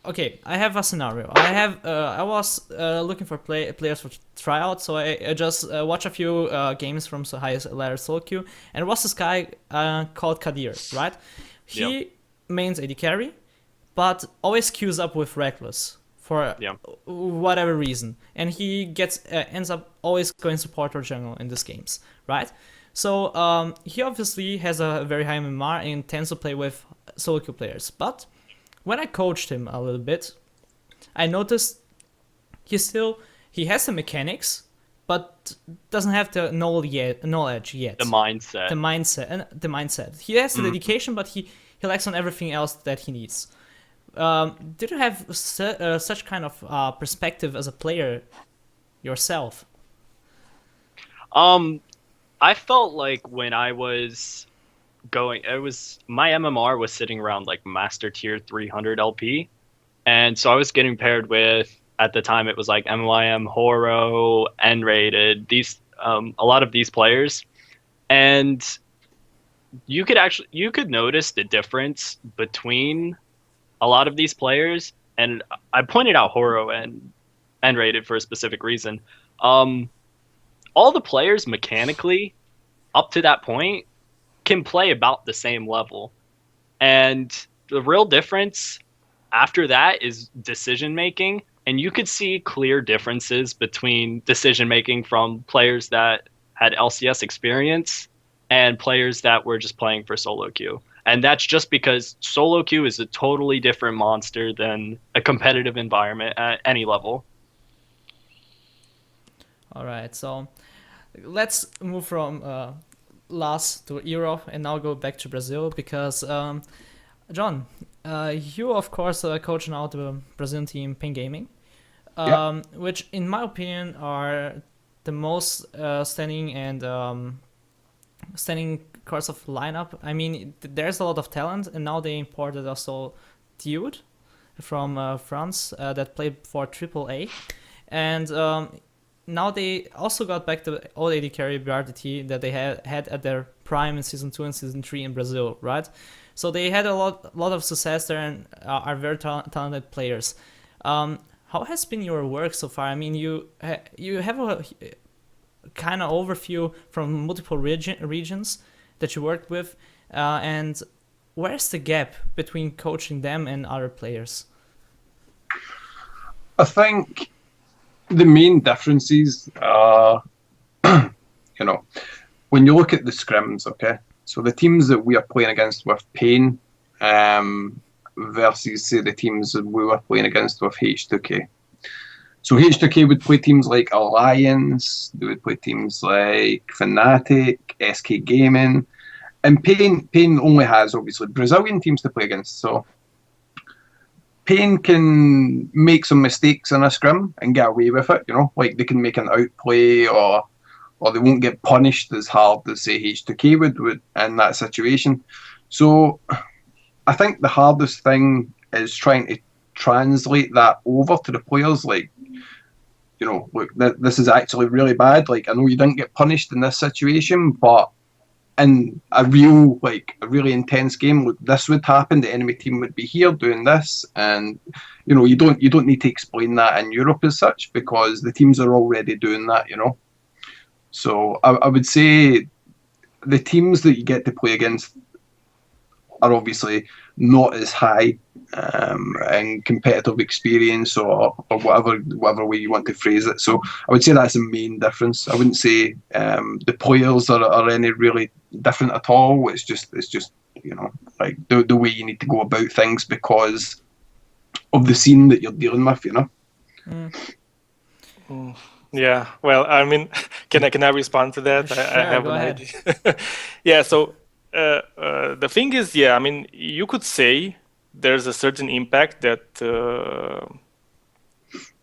okay, I have a scenario. I was looking for players for tryout, so I just watched a few games from highest ladder SoloQ, and it was this guy called Kadir, right? He mains AD carry, but always queues up with Reckless for whatever reason, and he ends up always going support or jungle in these games, right? So he obviously has a very high MMR and tends to play with SoloQ players, but when I coached him a little bit, I noticed he has the mechanics, but doesn't have the knowledge yet. The mindset. He has the dedication, but he lacks on everything else that he needs. Did you have such kind of perspective as a player yourself? I felt like when I was my MMR was sitting around like Master Tier 300 LP, and so I was getting paired with, at the time it was like MYM, Horo, N-rated, a lot of these players, and you could notice the difference between a lot of these players, and I pointed out Horo and N-rated for a specific reason. All the players mechanically up to that point can play about the same level, and the real difference after that is decision making, and you could see clear differences between decision making from players that had LCS experience and players that were just playing for SoloQ. And that's just because SoloQ is a totally different monster than a competitive environment at any level. All right, so let's move from LAS to Europe and now go back to Brazil because John, you of course coach now the Brazilian team Pain Gaming, which in my opinion are the most standing and standing course of lineup. I mean, there's a lot of talent, and now they imported also Dude from France that played for AAA, and now they also got back the old AD carry BRDT that they had at their prime in Season 2 and Season 3 in Brazil, right? So they had a lot of success there and are very talented players. How has been your work so far? I mean, you have a kind of overview from multiple regions that you worked with, and where's the gap between coaching them and other players? I think the main differences are, when you look at the scrims, okay, so the teams that we are playing against with Pain versus, say, the teams that we were playing against with H2K. So H2K would play teams like Alliance, they would play teams like Fnatic, SK Gaming, and Pain only has, obviously, Brazilian teams to play against, so Pain can make some mistakes in a scrim and get away with it, like they can make an outplay or they won't get punished as hard as, say, H2K would in that situation. So I think the hardest thing is trying to translate that over to the players, like, look, this is actually really bad. Like, I know you didn't get punished in this situation, but in a really intense game, look, this would happen. The enemy team would be here doing this, and you don't need to explain that in Europe as such because the teams are already doing that. So I would say the teams that you get to play against are obviously not as high in competitive experience or whatever way you want to phrase it. So I would say that's the main difference. I wouldn't say the players are any really different at all. It's just like the way you need to go about things because of the scene that you're dealing with. Yeah. Well, I mean, can I respond to that? Sure, I have go an ahead. idea. Yeah. So the thing is, I mean, you could say there's a certain impact that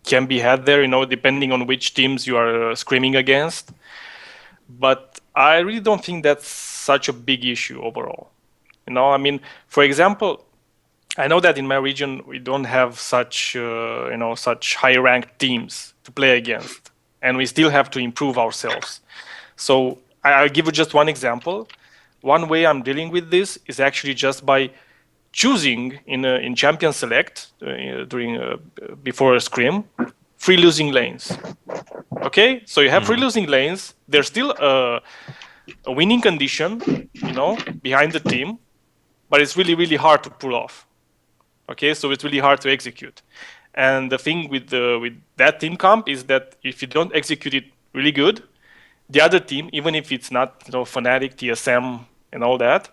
can be had there, depending on which teams you are scrimming against. But I really don't think that's such a big issue overall. I mean, for example, I know that in my region we don't have such such high-ranked teams to play against, and we still have to improve ourselves. So I'll give you just one example. One way I'm dealing with this is actually just by choosing in Champion Select before a scrim, free losing lanes. Okay, so you have free losing lanes. There's still a winning condition, behind the team, but it's really, really hard to pull off. Okay, so it's really hard to execute. And the thing with that team comp is that if you don't execute it really good, the other team, even if it's not Fnatic, TSM, and all that,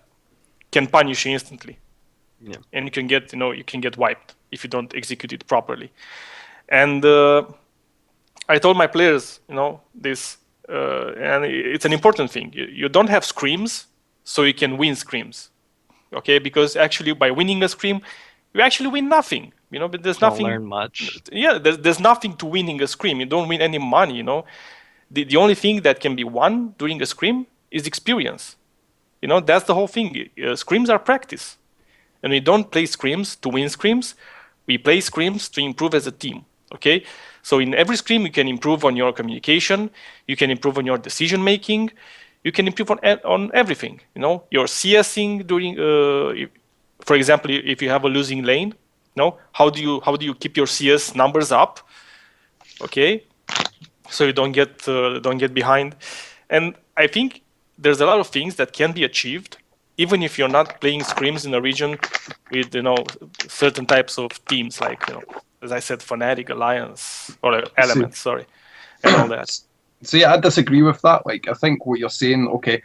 can punish you instantly. Yeah. And you can get wiped if you don't execute it properly. And I told my players, this, and it's an important thing. You don't have scrims, so you can win scrims. Okay, because actually by winning a scrim, you actually win nothing. But there's nothing. Don't learn much. Yeah, there's nothing to winning a scrim. You don't win any money. The only thing that can be won during a scrim is experience. That's the whole thing. Scrims are practice. And we don't play scrims to win scrims. We play scrims to improve as a team. Okay? So in every scrim, you can improve on your communication. You can improve on your decision making. You can improve on everything. Your CSing during, for example, if you have a losing lane, how do you keep your CS numbers up? Okay? So you don't get behind. And I think there's a lot of things that can be achieved even if you're not playing scrims in a region with certain types of teams, like as I said, Fnatic, Alliance, or Elements, sorry, and all that. So yeah, I disagree with that. Like, I think what you're saying, okay,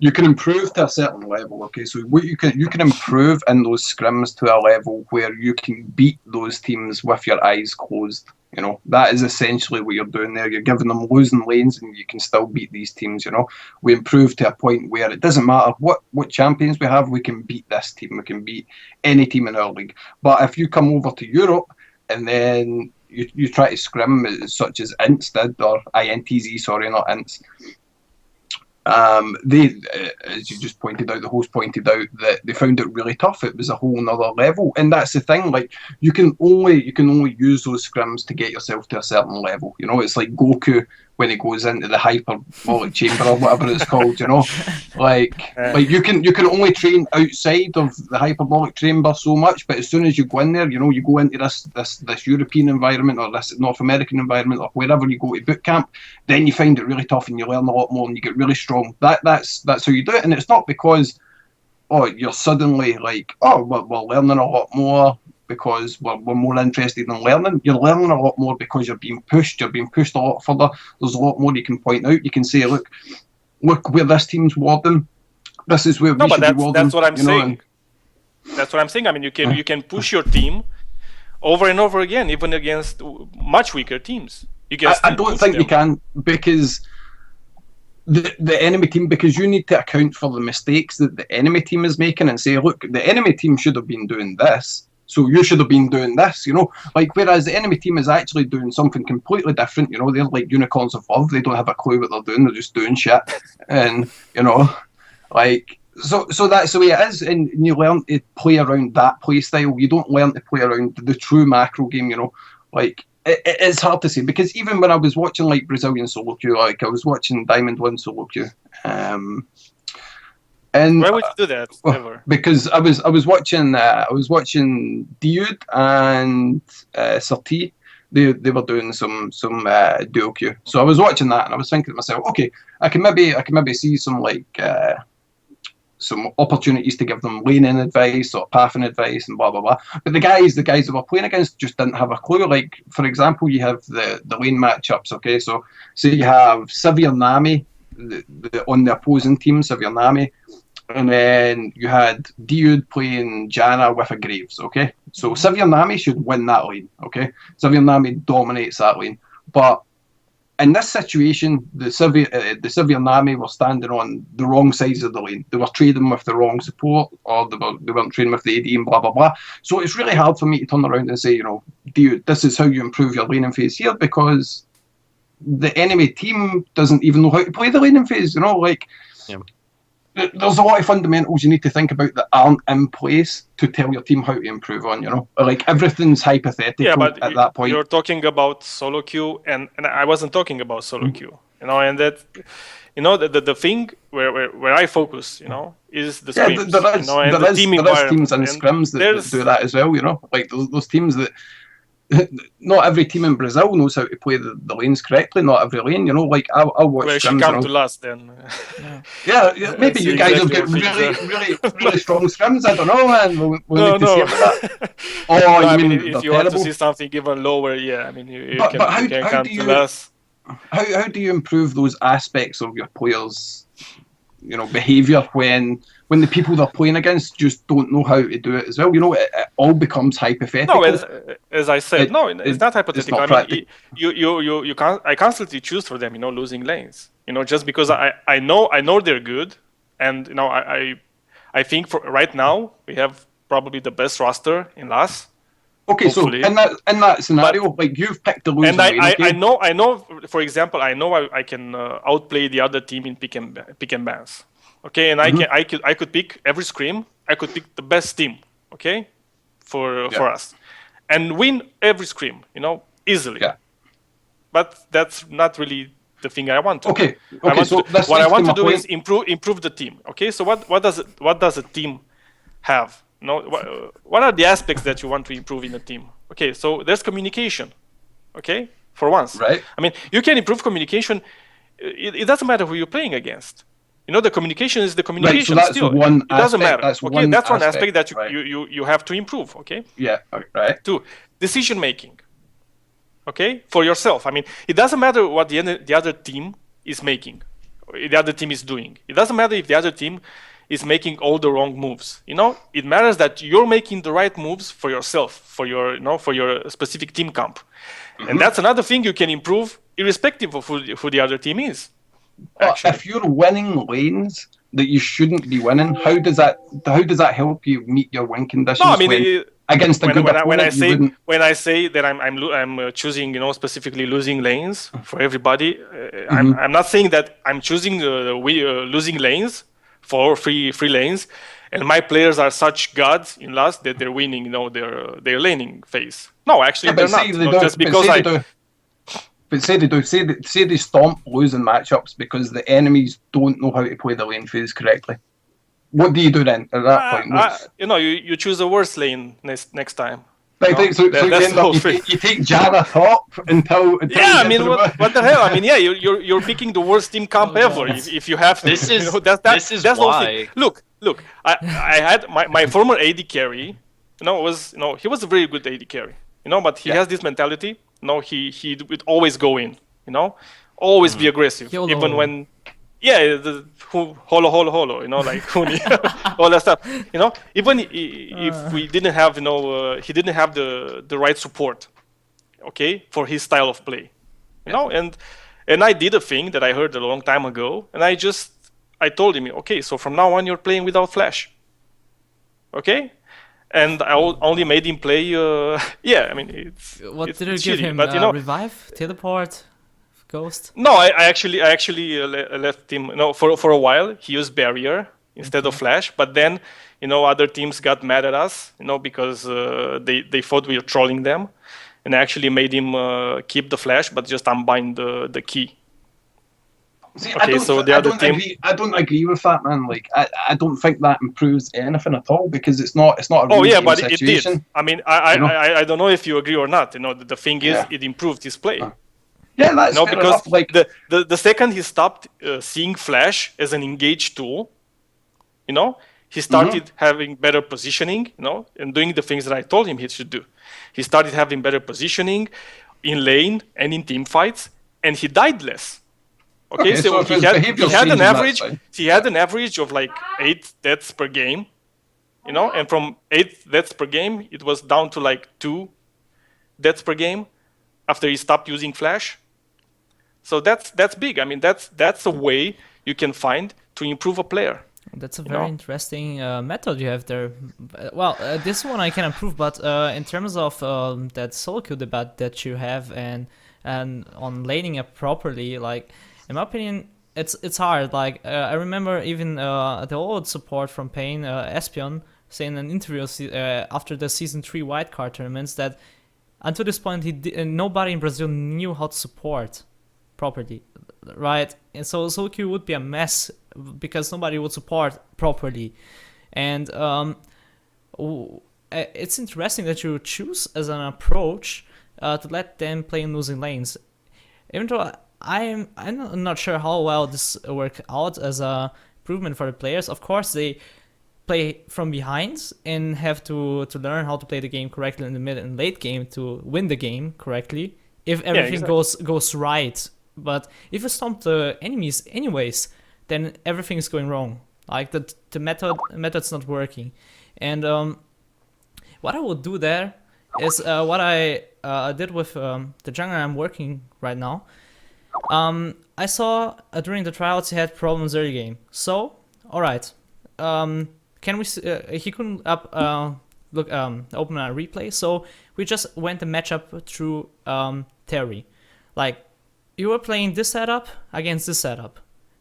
you can improve to a certain level. Okay, so what you can improve in those scrims to a level where you can beat those teams with your eyes closed. You know, that is essentially what you're doing there. You're giving them losing lanes, and you can still beat these teams. You know, we improve to a point where it doesn't matter what champions we have. We can beat this team. We can beat any team in our league. But if you come over to Europe and then you try to scrim such as Ints did, or INTZ, sorry, not Ints. They, as you just pointed out, the host pointed out that they found it really tough. It was a whole nother level, and that's the thing. Like you can only use those scrims to get yourself to a certain level. You know, it's like Goku when he goes into the hyperbolic chamber or whatever it's called. You know, like you can only train outside of the hyperbolic chamber so much, but as soon as you go in there, you know, you go into this European environment or this North American environment or wherever you go to boot camp, then you find it really tough and you learn a lot more and you get really strong. That's how you do it, and it's not because you're suddenly like we're learning a lot more because we're more interested in learning. You're learning a lot more because you're being pushed. You're being pushed a lot further. There's a lot more you can point out. You can say, look where this team's warden. This is where we should be warden. That's what I'm saying. That's what I'm saying. I mean, you can push your team over and over again, even against much weaker teams. I don't think you can, because the enemy team, because you need to account for the mistakes that the enemy team is making and say, look, the enemy team should have been doing this, so you should have been doing this, you know, like, whereas the enemy team is actually doing something completely different. You know, they're like unicorns of love. They don't have a clue what they're doing. They're just doing shit. And, you know, like, so that's the way it is. And you learn to play around that play style. You don't learn to play around the true macro game, you know, like, it's hard to say, because even when I was watching like Brazilian SoloQ, like I was watching Diamond 1 SoloQ, and why would you do that? Never. Because I was watching Dude and Sir T. They were doing some duo queue. So I was watching that and I was thinking to myself, okay, I can maybe see some like some opportunities to give them laning advice or pathing advice and blah blah blah. But the guys that were playing against just didn't have a clue. Like, for example, you have the lane matchups. Okay, so you have Sivir Nami on the opposing team, Sivir Nami, and then you had Dude playing Janna with a Graves. Okay, so Sivir Nami should win that lane. Okay, Sivir Nami dominates that lane, but in this situation, the Sivir Nami were standing on the wrong sides of the lane. They were trading with the wrong support, or they weren't trading with the AD and blah, blah, blah. So it's really hard for me to turn around and say, you know, dude, this is how you improve your laning phase here, because the enemy team doesn't even know how to play the laning phase, you know, like... Yeah. There's a lot of fundamentals you need to think about that aren't in place to tell your team how to improve on, you know? Like, everything's hypothetical at that point. You're talking about SoloQ, and I wasn't talking about SoloQ, you know, and that, you know, the thing where I focus, you know, is the scrims, you know, and the team environment. There's teams and scrims that do that as well, you know? Like, those teams that... Not every team in Brazil knows how to play the lanes correctly. Not every lane, you know. Like I'll watch. Well, she come to last then. Yeah. Maybe you guys will get really strong scrims. I don't know, man. We'll need to see about that. I mean, if you want to see something even lower, yeah. I mean, you can come to last. How do you improve those aspects of your players', you know, behavior when the people they're playing against just don't know how to do it as well? You know, it all becomes hypothetical. No, as I said, it's not hypothetical. It's not you can't. I constantly choose for them, you know, losing lanes. You know, just because I know they're good, and you know, I think for right now we have probably the best roster in LAS. Okay, hopefully. So in that scenario, like, you've picked the losing lane. And I know. For example, I know I can outplay the other team in pick and bans. Okay, and I could pick every scrim. I could pick the best team. Okay, for us, and win every scrim. You know, easily. Yeah. But that's not really the thing I want to. Okay. Do. What I want to do is improve the team. Okay. So what does a team have? No, what are the aspects that you want to improve in a team? Okay, so there's communication. Okay, for once. Right. I mean, you can improve communication. It doesn't matter who you're playing against. You know, the communication is the communication. Right, so that's still. One it doesn't aspect, matter. That's one aspect that you have to improve. Okay. Yeah. Right. 2, decision making. Okay, for yourself. I mean, it doesn't matter what the other team is making, or the other team is doing. It doesn't matter if the other team is making all the wrong moves. It matters that you're making the right moves for yourself, for your specific team comp. And that's another thing you can improve irrespective of who the other team is. But if you're winning lanes that you shouldn't be winning, how does that help you meet your win conditions? No, I mean, against a good opponent, when I say that I'm choosing specifically losing lanes for everybody, I'm not saying that I'm choosing losing lanes for free lanes, and my players are such gods in last that they're winning their laning phase. No, actually they're not. Just because say they stomp losing matchups because the enemies don't know how to play the lane phase correctly. What do you do then at that point? You choose a worse lane next time. Right, so you take Jana top until I mean, what the hell? I mean, you're picking the worst team comp ever if you have to. This is that's why. Look. I had my former AD carry. He was a very good AD carry. But he has this mentality. He would always go in. Always be aggressive, YOLO. even when. Holo, like Huni, all that stuff, even if we didn't have, he didn't have the right support, okay, for his style of play, and I did a thing that I heard a long time ago, and I told him, okay, so from now on you're playing without flash, okay, and I only made him play, I mean, it's did you it's give shitty, him? but Revive, teleport, ghost? No, I actually left him. For a while he used barrier instead of flash, but then other teams got mad at us, because they thought we were trolling them, and I actually made him keep the flash, but just unbind the key. See, okay, so the other team. I don't agree with that, man. Like, I don't think that improves anything at all because it's not a real game but situation. it did. I mean, I don't know if you agree or not. The thing is, it improved his play. Yeah, that's fair because enough. Like the second he stopped seeing flash as an engage tool, he started having better positioning, and doing the things that I told him he should do. He started having better positioning in lane and in team fights, and he died less. Okay, so he had an average. He had an average of like 8 deaths per game, and from 8 deaths per game, it was down to like 2 deaths per game after he stopped using flash. So that's big. I mean, that's a way you can find to improve a player. That's a very interesting method you have there. Well, this one I can improve, but in terms of that SoloQ debate that you have and on laning it properly, like in my opinion, it's hard. Like I remember even the old support from Pain, Espion, saying in an interview after the season 3 wildcard tournaments that until this point nobody in Brazil knew how to support properly, right? And so SoloQ would be a mess because nobody would support properly. And it's interesting that you choose as an approach to let them play in losing lanes. Even though I'm not sure how well this worked out as a improvement for the players. Of course, they play from behind and have to learn how to play the game correctly in the mid and late game to win the game correctly. If everything goes right. But if you stomp the enemies anyways, then everything is going wrong. Like the method's not working. And what I would do there is what I did with the jungle I'm working right now. I saw during the tryouts he had problems early game. So, alright. Can we? He couldn't open a replay. So we just went the matchup through Terry. Like, you were playing this setup against this setup.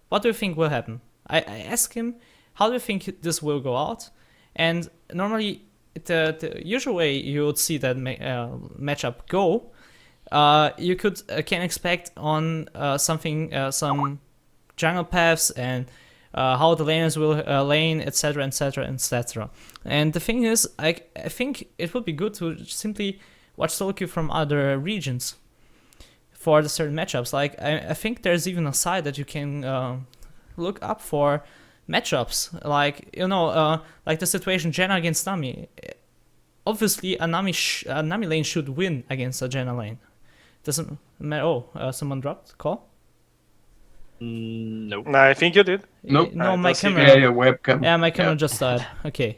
What do you think will happen? I asked him, how do you think this will go out? And normally, the usual way you would see that matchup go, you can expect on some jungle paths and how the laners will lane, etc., etc., etc. And the thing is, I think it would be good to simply watch SoloQ from other regions for the certain matchups. Like I think there's even a site that you can look up for matchups. Like like the situation Janna against Nami. Obviously, a Nami lane should win against a Janna lane. Doesn't matter. Oh, someone dropped call. Nope. No, I think you did. Nope. No, my That's it. camera. Yeah, your webcam. Yeah, my camera Yeah. just died. Okay.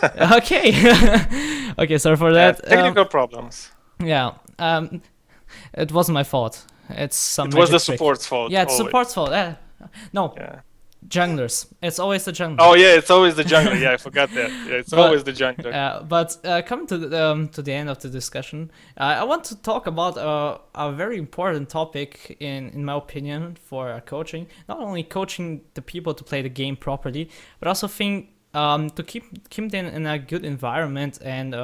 Okay. Okay, sorry for that. Technical problems. Yeah. It wasn't my fault. It's some It was magic the trick. support's fault. Yeah, it's always. support's fault. No, Yeah. junglers. It's always the jungler. Oh yeah, it's always the jungler. Yeah, I forgot that. Yeah, it's But- always the jungler. But coming to the end of the discussion, I want to talk about a very important topic in my opinion for coaching. Not only coaching the people to play the game properly, but also think to keep them in a good environment and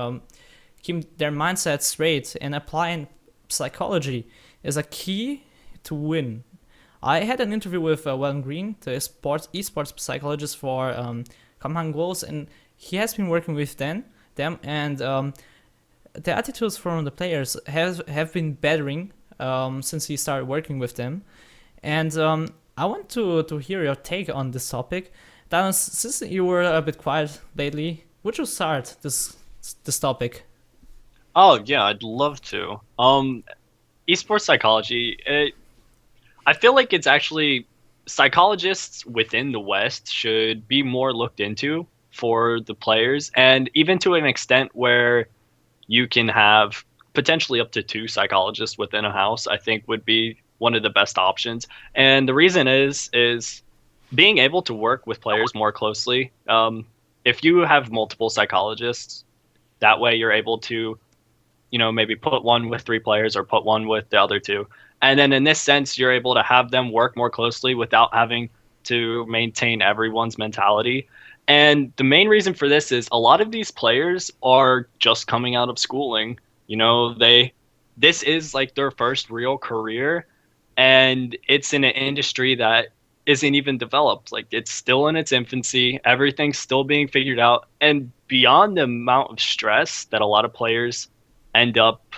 keep their mindset straight, and applying psychology is a key to win. I had an interview with Wellen Green, the esports psychologist for Command Goals, and he has been working with them and the attitudes from the players have been bettering since he started working with them. And I want to hear your take on this topic. Dennis, since you were a bit quiet lately, would you start this topic? Oh yeah, I'd love to. Esports psychology. I feel like it's actually psychologists within the West should be more looked into for the players, and even to an extent where you can have potentially up to 2 psychologists within a house, I think would be one of the best options. And the reason is being able to work with players more closely. If you have multiple psychologists, that way you're able to, maybe put one with 3 players or put one with the other 2. And then in this sense, you're able to have them work more closely without having to maintain everyone's mentality. And the main reason for this is a lot of these players are just coming out of schooling. This is like their first real career, and it's in an industry that isn't even developed. Like, it's still in its infancy. Everything's still being figured out. And beyond the amount of stress that a lot of players end up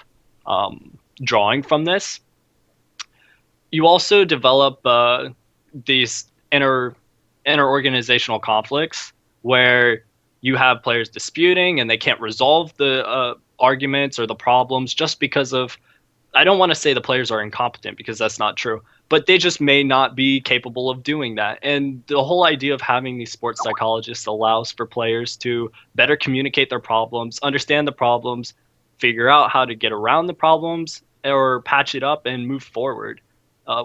drawing from this, you also develop these inter-organizational conflicts where you have players disputing and they can't resolve the arguments or the problems just because of, I don't want to say the players are incompetent because that's not true, but they just may not be capable of doing that. And the whole idea of having these sports psychologists allows for players to better communicate their problems, understand the problems, figure out how to get around the problems or patch it up and move forward.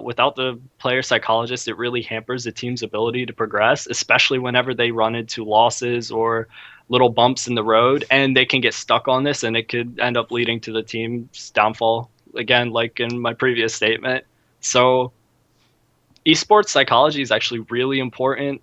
Without the player psychologist, it really hampers the team's ability to progress, especially whenever they run into losses or little bumps in the road, and they can get stuck on this, and it could end up leading to the team's downfall, again, like in my previous statement. So esports psychology is actually really important.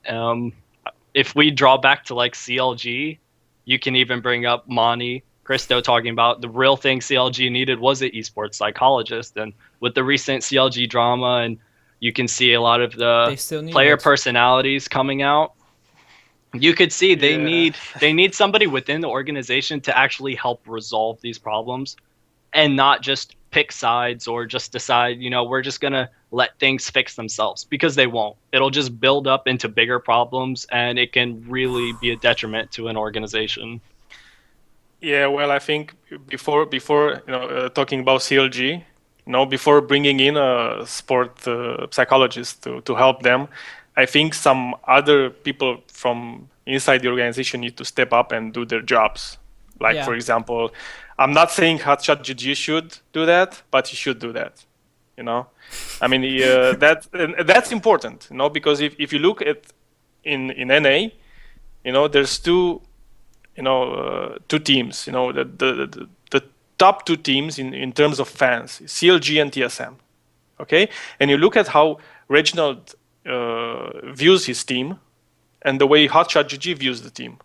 If we draw back to like CLG, you can even bring up Monty, Christo talking about the real thing CLG needed was an esports psychologist. And with the recent CLG drama, and you can see a lot of the player personalities coming out, you could see they need somebody within the organization to actually help resolve these problems and not just pick sides or just decide, we're just going to let things fix themselves, because they won't. It'll just build up into bigger problems, and it can really be a detriment to an organization. Yeah, well, I think before talking about CLG, before bringing in a sport psychologist to help them, I think some other people from inside the organization need to step up and do their jobs. Like, for example, I'm not saying HotshotGG should do that, but he should do that. I mean, that's important. Because if you look at in NA, there's two teams. The top 2 teams in terms of fans, CLG and TSM. Okay, and you look at how Reginald views his team and the way HotshotGG views the team.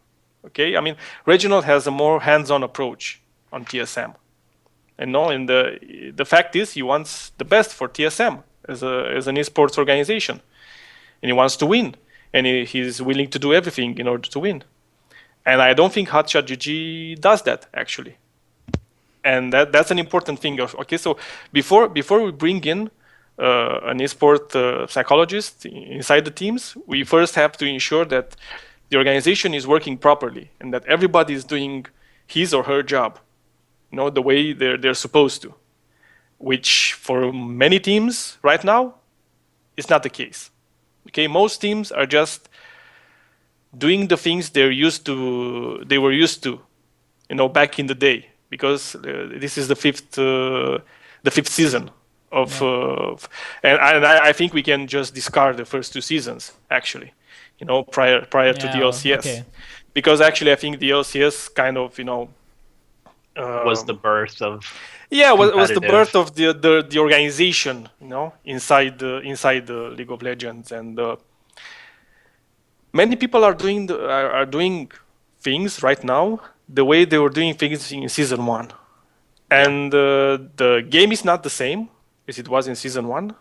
Okay, I mean, Reginald has a more hands-on approach on TSM, and the fact is he wants the best for TSM as an esports organization, and he wants to win, and he's willing to do everything in order to win. And I don't think HotshotGG does that, actually. And that's an important thing. Okay, so before we bring in an esport psychologist inside the teams, we first have to ensure that the organization is working properly and that everybody is doing his or her job, the way they're supposed to. Which for many teams right now, it's not the case. Okay, most teams are just doing the things they were used to, back in the day, because this is the fifth season of, and I think we can just discard the first 2 seasons actually, prior to the LCS, okay. because actually I think the LCS kind of, Was the birth of was the competitive. birth of the organization, inside the League of Legends, and many people are doing things right now the way they were doing things in season 1, and the game is not the same as it was in season 1.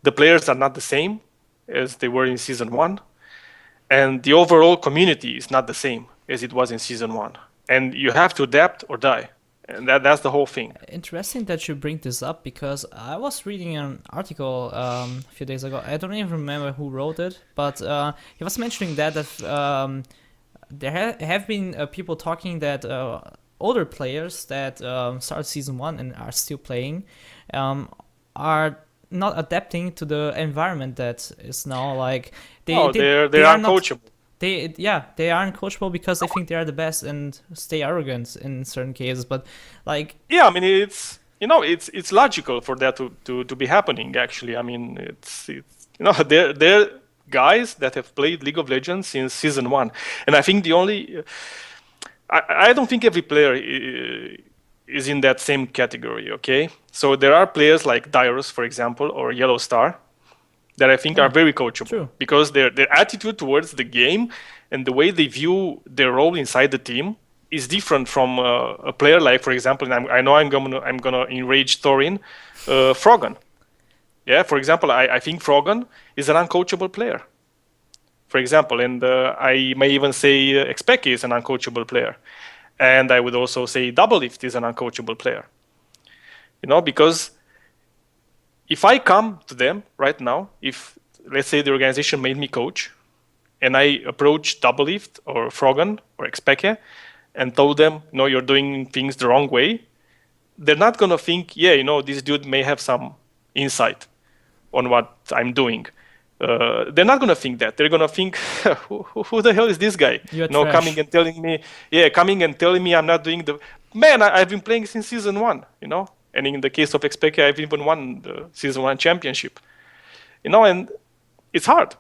The players are not the same as they were in season 1, and the overall community is not the same as it was in season 1. And you have to adapt or die, and that's the whole thing. Interesting that you bring this up, because I was reading an article a few days ago. I don't even remember who wrote it, but he was mentioning that there have been people talking that older players that started season 1 and are still playing are not adapting to the environment that is now. Like they are uncoachable. They are uncoachable because they think they are the best and stay arrogant in certain cases. But like, I mean, it's logical for that to be happening. Actually, I mean, it's they're guys that have played League of Legends since season 1, and I think I don't think every player is in that same category. Okay, so there are players like Dyrus, for example, or Yellow Star, that I think are very coachable. True. Because their attitude towards the game and the way they view their role inside the team is different from a player like, for example, and I know I'm gonna enrage Thorin, Froggen. Yeah, for example, I think Froggen is an uncoachable player, for example, and I may even say Expeke is an uncoachable player, and I would also say Doublelift is an uncoachable player. Because if I come to them right now, if let's say the organization made me coach, and I approach Doublelift or Froggen or Expeke and told them, no, you're doing things the wrong way, they're not gonna think, this dude may have some insight on what I'm doing. They're not gonna think that. They're gonna think, who the hell is this guy? Coming and telling me I'm not doing the. Man, I've been playing since season 1. And in the case of Expeke, I've even won the season 1 championship. And it's hard.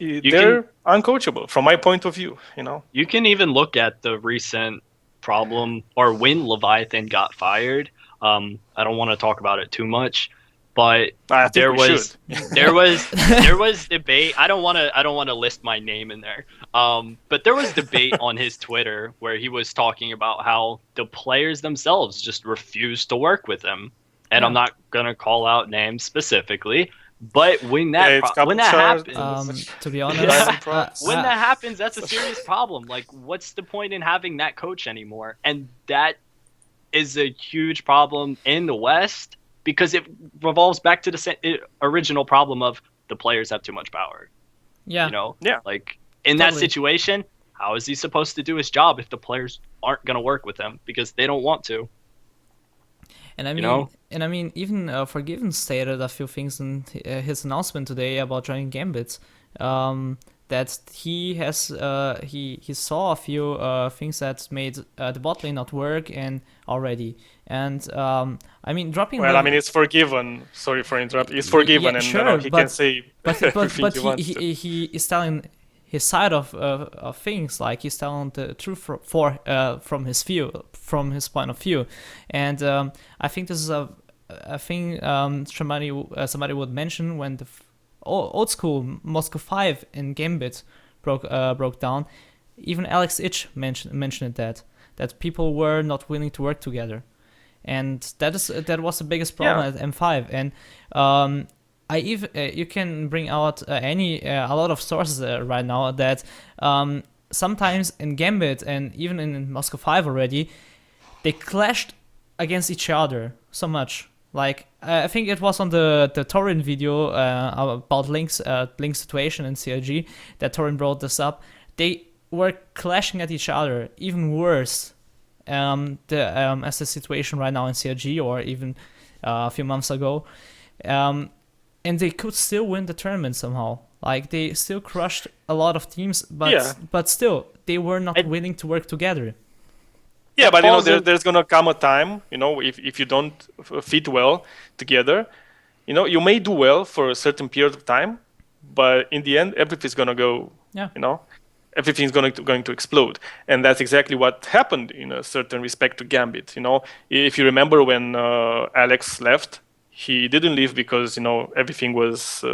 They're uncoachable from my point of view. You can even look at the recent problem, or when Leviathan got fired. I don't want to talk about it too much, but there was debate. I don't want to list my name in there. But there was debate on his Twitter where he was talking about how the players themselves just refused to work with him. And I'm not gonna call out names specifically, but when that happens, to be honest, when that happens, that's a serious problem. Like, what's the point in having that coach anymore? And that is a huge problem in the West, because it revolves back to the original problem of the players have too much power. Yeah. Like in that situation, how is he supposed to do his job if the players aren't going to work with him because they don't want to? And I mean, even Forgiven stated a few things in his announcement today about joining Gambit. That he has he saw a few things that made the bot lane not work and already. And I mean, dropping. Well, I mean, it's forgiven. Sorry for interrupting. It's forgiven, and sure, he can say. But he is telling his side of things. Like, he's telling the truth from his point of view, and I think this is a thing somebody would mention when the old school Moscow 5 in Gambit broke down. Even Alex Ich mentioned that people were not willing to work together, and that was the biggest problem at M5. And you can bring out a lot of sources right now that sometimes in Gambit and even in Moscow 5 already, they clashed against each other so much. Like, I think it was on the Torin video about Link's situation in CLG that Torin brought this up. They were clashing at each other, even worse as the situation right now in CLG, or even a few months ago. and they could still win the tournament somehow. Like they still crushed a lot of teams, but still they were not willing to work together. Yeah, but there's gonna come a time, if you don't fit well together, you may do well for a certain period of time, but in the end, everything's gonna go. Yeah. Everything's going to explode, and that's exactly what happened in a certain respect to Gambit. If you remember when Alex left, he didn't leave because everything was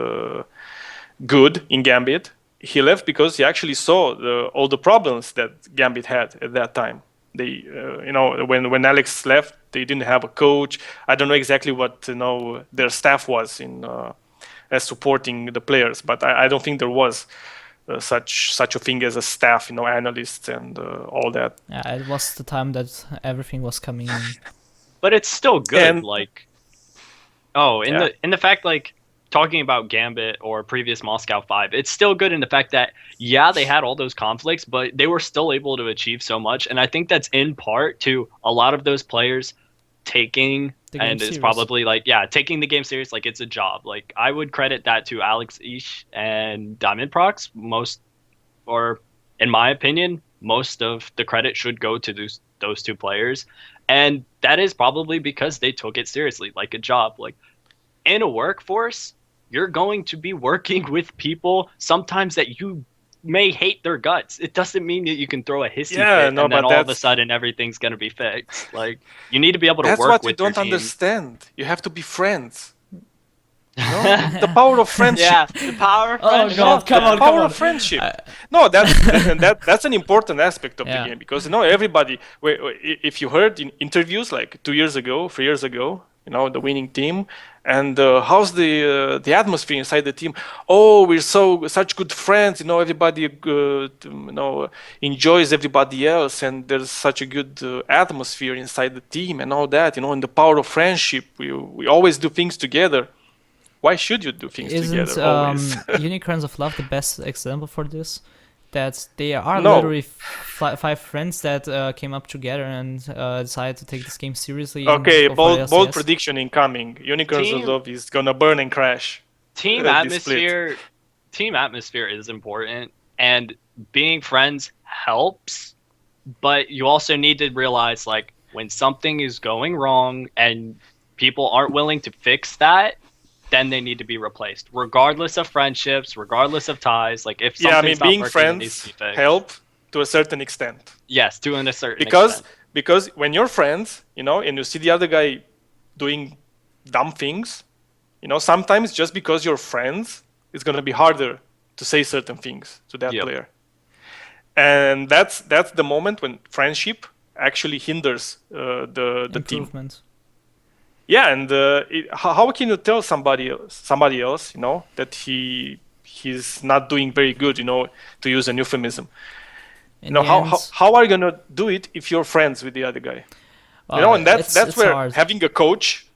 good in Gambit. He left because he actually saw all the problems that Gambit had at that time. They, when Alex left, they didn't have a coach. I don't know exactly what their staff was in as supporting the players, but I don't think there was such a thing as a staff, analysts and all that. Yeah, it was the time that everything was coming in. But it's still good. And, in the fact, like, talking about Gambit or previous Moscow 5, it's still good in the fact that, they had all those conflicts, but they were still able to achieve so much. And I think that's in part to a lot of those players taking, and it's probably taking the game serious, like it's a job. Like I would credit that to Alex Ish and Diamond Prox or in my opinion, most of the credit should go to those two players. And that is probably because they took it seriously, like a job. Like in a workforce, you're going to be working with people sometimes that you may hate their guts. It doesn't mean that you can throw a hissy fit and then all of a sudden everything's going to be fixed. Like you need to be able to work with your team. That's what you don't understand. You have to be friends. The power of friendship. Yeah, the power of friendship. Oh God, come on. The power of friendship. No, that's an important aspect of the game, because everybody. If you heard in interviews like 2 years ago, 3 years ago, the winning team, and how's the atmosphere inside the team? Oh, we're such good friends. Everybody enjoys everybody else, and there's such a good atmosphere inside the team and all that. And the power of friendship. We always do things together. Why should you do things together always? Unicorns of Love the best example for this? That they are literally five friends that came up together and decided to take this game seriously. Okay, bold prediction incoming. Unicorns of Love is gonna burn and crash. Team atmosphere is important, and being friends helps, but you also need to realize, like, when something is going wrong and people aren't willing to fix that, then they need to be replaced, regardless of friendships, regardless of ties. Like if something's not being working, friends it needs to be fixed. help to a certain extent. Yes, to a certain extent. Because when you're friends, and you see the other guy doing dumb things, sometimes just because you're friends, it's gonna be harder to say certain things to that player. And that's the moment when friendship actually hinders the team. Yeah, and how can you tell somebody else, that he's not doing very good, to use an euphemism? How are you gonna do it if you're friends with the other guy? And that's where hard. having a coach.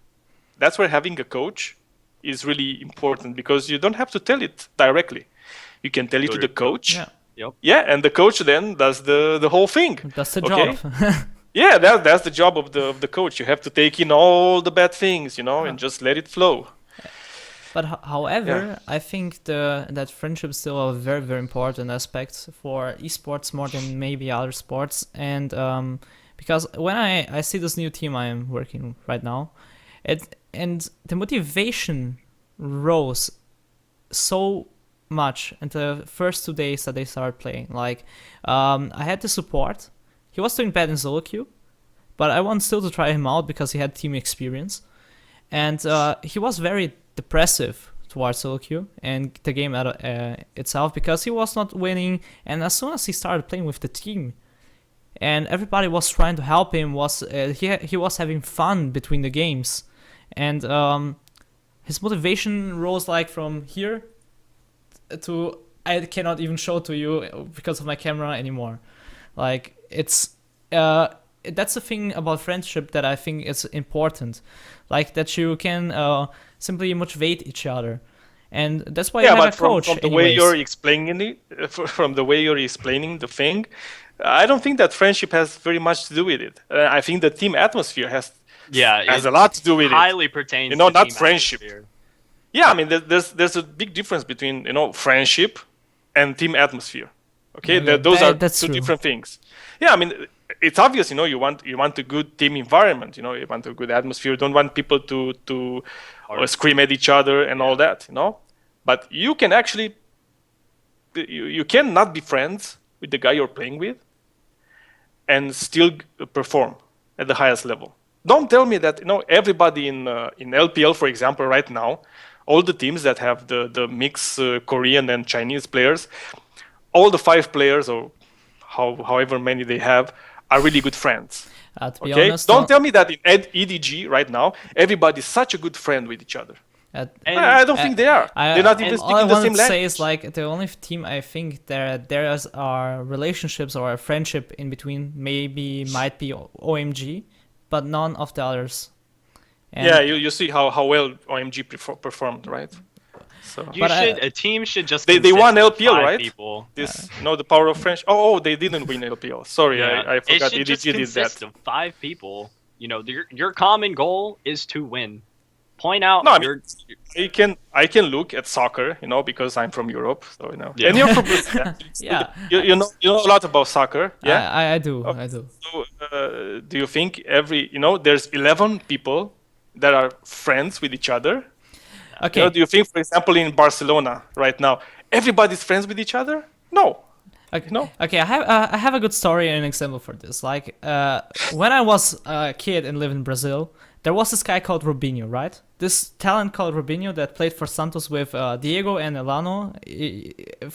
That's where having a coach is really important, because you don't have to tell it directly. You can tell it to the coach. Yeah. Yep. Yeah, and the coach then does the whole thing. That's the job. Yeah, that's the job of the coach. You have to take in all the bad things, and just let it flow. But however, I think that friendship is still a very, very important aspect for esports more than maybe other sports. And because when I see this new team I am working right now, and the motivation rose so much in the first 2 days that they started playing. Like I had the support. He was doing bad in SoloQ, but I wanted still to try him out because he had team experience. And he was very depressive towards SoloQ and the game itself, because he was not winning. And as soon as he started playing with the team, and everybody was trying to help him, he was having fun between the games. And his motivation rose like from here to I cannot even show to you because of my camera anymore. Like it's that's the thing about friendship that I think is important, like that you can simply motivate each other, and that's why you have a coach. From the way you're explaining it, from the way you're explaining the thing, I don't think that friendship has very much to do with it. I think the team atmosphere has a lot to do with it. Highly pertains. Not to team friendship. atmosphere. Yeah, I mean, there's a big difference between friendship and team atmosphere. Okay, Yeah, those are that's two true. different things. Yeah, I mean, it's obvious. You want a good team environment. You want a good atmosphere. You don't want people to scream at each other and all that. But you can actually you can not be friends with the guy you're playing with and still perform at the highest level. Don't tell me that everybody in LPL, for example, right now, all the teams that have the mix Korean and Chinese players, all the 5 players or however many they have are really good friends. To be Okay, honest, don't tell me that in EDG right now everybody's such a good friend with each other. I don't think they are. They're not even all I speaking the wanted same to say language. is like the only team I think there are relationships or a friendship in between might be OMG, but none of the others. And Yeah, you see how well OMG performed, right? So A team should just they consist won of LPL, 5 right? people. The power of French. Oh, they didn't win LPL. Sorry, Yeah. I forgot. It should just EDG did consist that. of 5 people. Your common goal is to win. Point out No, I mean, I can look at soccer, because I'm from Europe, so Yeah. And you're from Brazil. Yeah. You know a lot about soccer, yeah. I do. I do. So, do you think there's 11 people that are friends with each other? Okay. Do you think, for example, in Barcelona right now, everybody's friends with each other? No. Okay. No. Okay, I have a good story and an example for this. Like when I was a kid and lived in Brazil, there was this guy called Robinho, right? This talent called Robinho that played for Santos with Diego and Elano.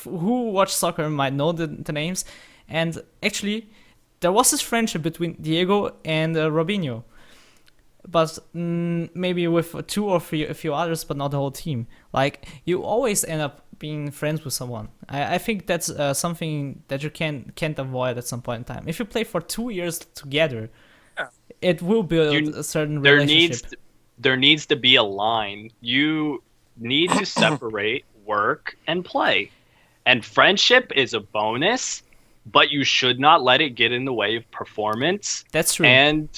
Who watch soccer might know the names. And actually, there was this friendship between Diego and Robinho. But maybe with 2 or 3, a few others, but not the whole team. Like, you always end up being friends with someone. I think that's something that you can't avoid at some point in time. If you play for 2 years together, it will build a certain relationship. There needs to be a line. You need to separate work and play. And friendship is a bonus, but you should not let it get in the way of performance. That's true. And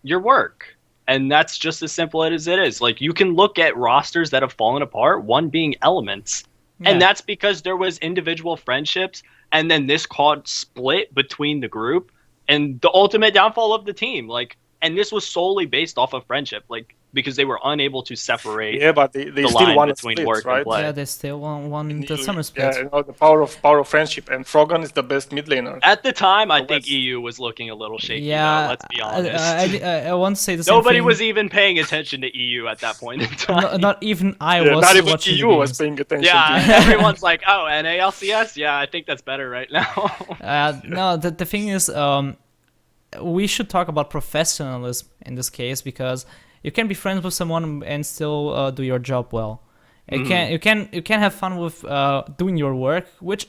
your work. And that's just as simple as it is. Like, you can look at rosters that have fallen apart, one being Elements. Yeah. And that's because there was individual friendships, and then this caused split between the group and the ultimate downfall of the team. Like, and this was solely based off of friendship, like, because they were unable to separate But they the still line won between split, work right? and play. Yeah, they still won the summer split. Yeah, the power of friendship, and Frogan is the best mid laner. At the time, I The think West. EU was looking a little shaky, Yeah, though, let's be honest. I want to say the same Nobody thing. was even paying attention to EU at that point in time. Not even I Yeah, was not even watching EU the was games. paying attention. Yeah, to everyone's like, oh, NALCS? Yeah, I think that's better right now. No, the thing is, we should talk about professionalism in this case, because you can be friends with someone and still do your job well. You can have fun with doing your work, which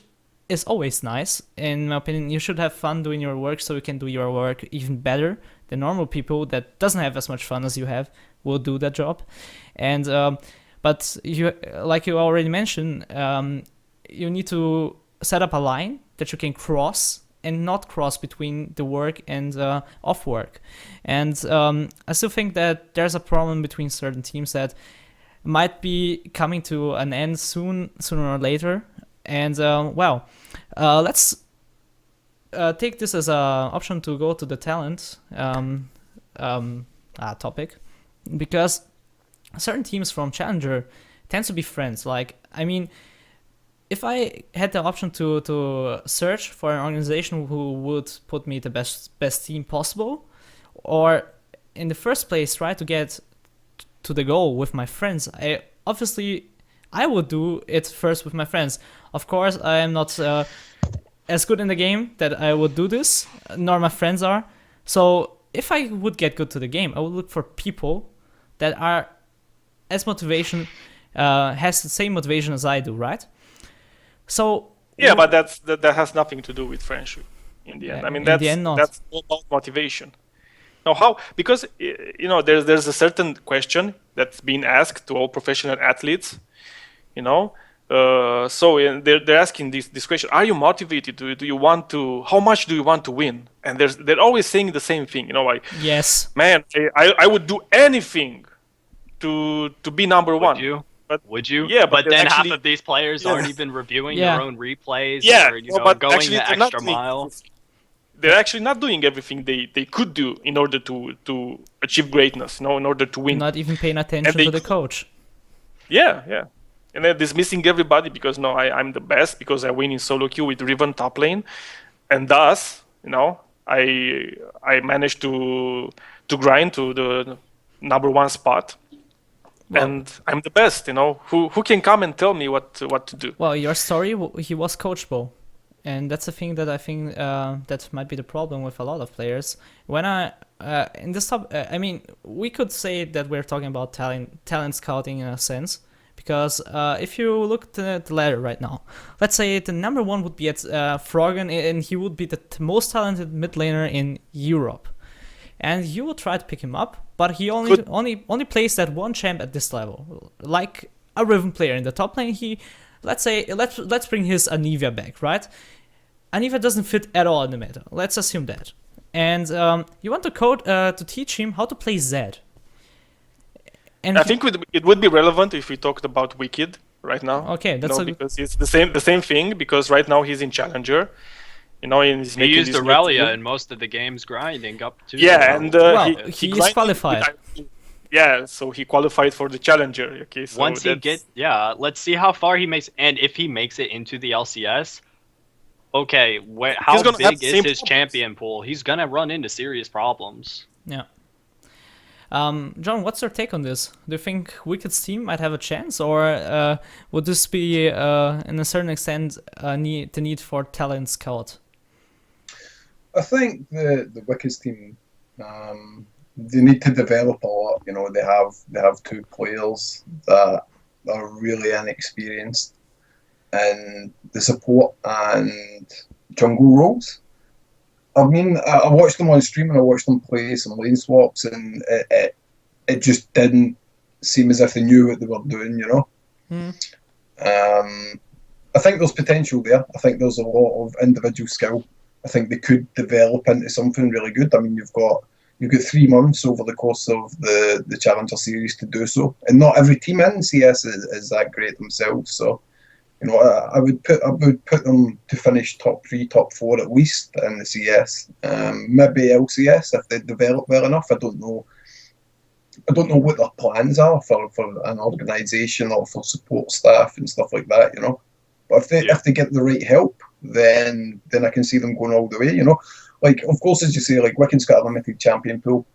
is always nice. In my opinion, you should have fun doing your work so you can do your work even better than normal people that doesn't have as much fun as you have will do that job. And but you, like you already mentioned, you need to set up a line that you can cross and not cross between the work and off work. And I still think that there's a problem between certain teams that might be coming to an end sooner or later. And let's take this as an option to go to the talent topic, because certain teams from Challenger tend to be friends. Like, I mean, if I had the option to search for an organization who would put me the best team possible, or in the first place try to get to the goal with my friends, I would do it first with my friends. Of course, I am not as good in the game that I would do this, nor my friends are. So if I would get good to the game, I would look for people that are has the same motivation as I do, right? So yeah, but that has nothing to do with friendship in the end. Yeah, I mean, in that's the end, not. that's all about motivation. Now, how? Because there's a certain question that's being asked to all professional athletes. They're asking this question: are you motivated? Do you want to? How much do you want to win? And they're always saying the same thing. Like, yes, man, I would do anything to be number one. Would you? Yeah, but then actually, half of these players already been reviewing their own replays, or but going actually the extra mile. They're actually not doing everything they could do in order to achieve greatness, in order to win. Not even paying attention to the coach. Yeah. And they're dismissing everybody because I'm the best because I win in solo queue with Riven top lane, and thus I managed to grind to the number one spot. Well, and I'm the best, Who can come and tell me what to do? Well, your story, he was coachable, and that's a thing that I think that might be the problem with a lot of players. When in this I mean, we could say that we're talking about talent scouting in a sense, because if you look at the ladder right now, let's say the number one would be at Froggen, and he would be the most talented mid laner in Europe. And you will try to pick him up, but he only plays that one champ at this level, like a Riven player in the top lane. Let's bring his Anivia back, right? Anivia doesn't fit at all in the meta. Let's assume that, and you want to teach him how to play Zed. And I think it would be relevant if we talked about Wicked right now. Okay, because it's the same thing. Because right now he's in Challenger. He used Aurelia in most of the games, grinding up to. Yeah, and he is qualified. So he qualified for the Challenger. Okay, so once let's see how far he makes, and if he makes it into the LCS. Okay, how big is his champion pool? He's gonna run into serious problems. Yeah. John, what's your take on this? Do you think Wicked's team might have a chance, or would this be, in a certain extent, the need for talent scout? I think the Wicked's team, they need to develop a lot. They have two players that are really inexperienced in the support and jungle roles. I mean, I watched them on stream and I watched them play some lane swaps, and it just didn't seem as if they knew what they were doing, I think there's potential there. I think there's a lot of individual skill. I think they could develop into something really good. I mean, you've got 3 months over the course of the Challenger series to do so, and not every team in CS is that great themselves. So, I would put them to finish top 3, top 4 at least in the CS. Maybe LCS if they develop well enough. I don't know what their plans are for an organisation or for support staff and stuff like that. But if they get the right help, then I can see them going all the way. Like, of course, as you say, like Wicked's got a limited champion pool.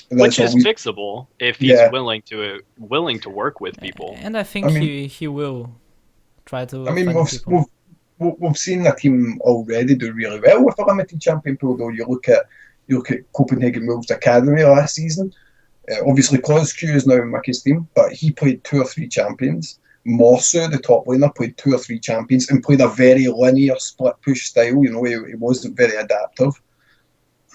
Which is fixable if he's willing to work with people. And I think he will try to. I mean, we've seen a team already do really well with a limited champion pool. Though you look at Copenhagen Wolves Academy last season. Obviously, Claus Q is now in Mickey's team, but he played 2 or 3 champions. Morsu, the top laner, played 2 or 3 champions and played a very linear split push style. He wasn't very adaptive.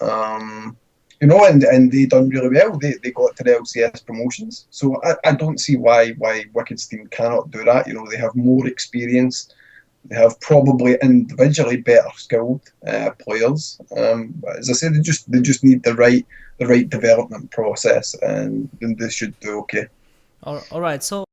And they done really well. They got to the LCS promotions. So I don't see why Wicked's team cannot do that. They have more experience. They have probably individually better skilled players. But as I said, they just need the right development process, and then they should do okay. All right. So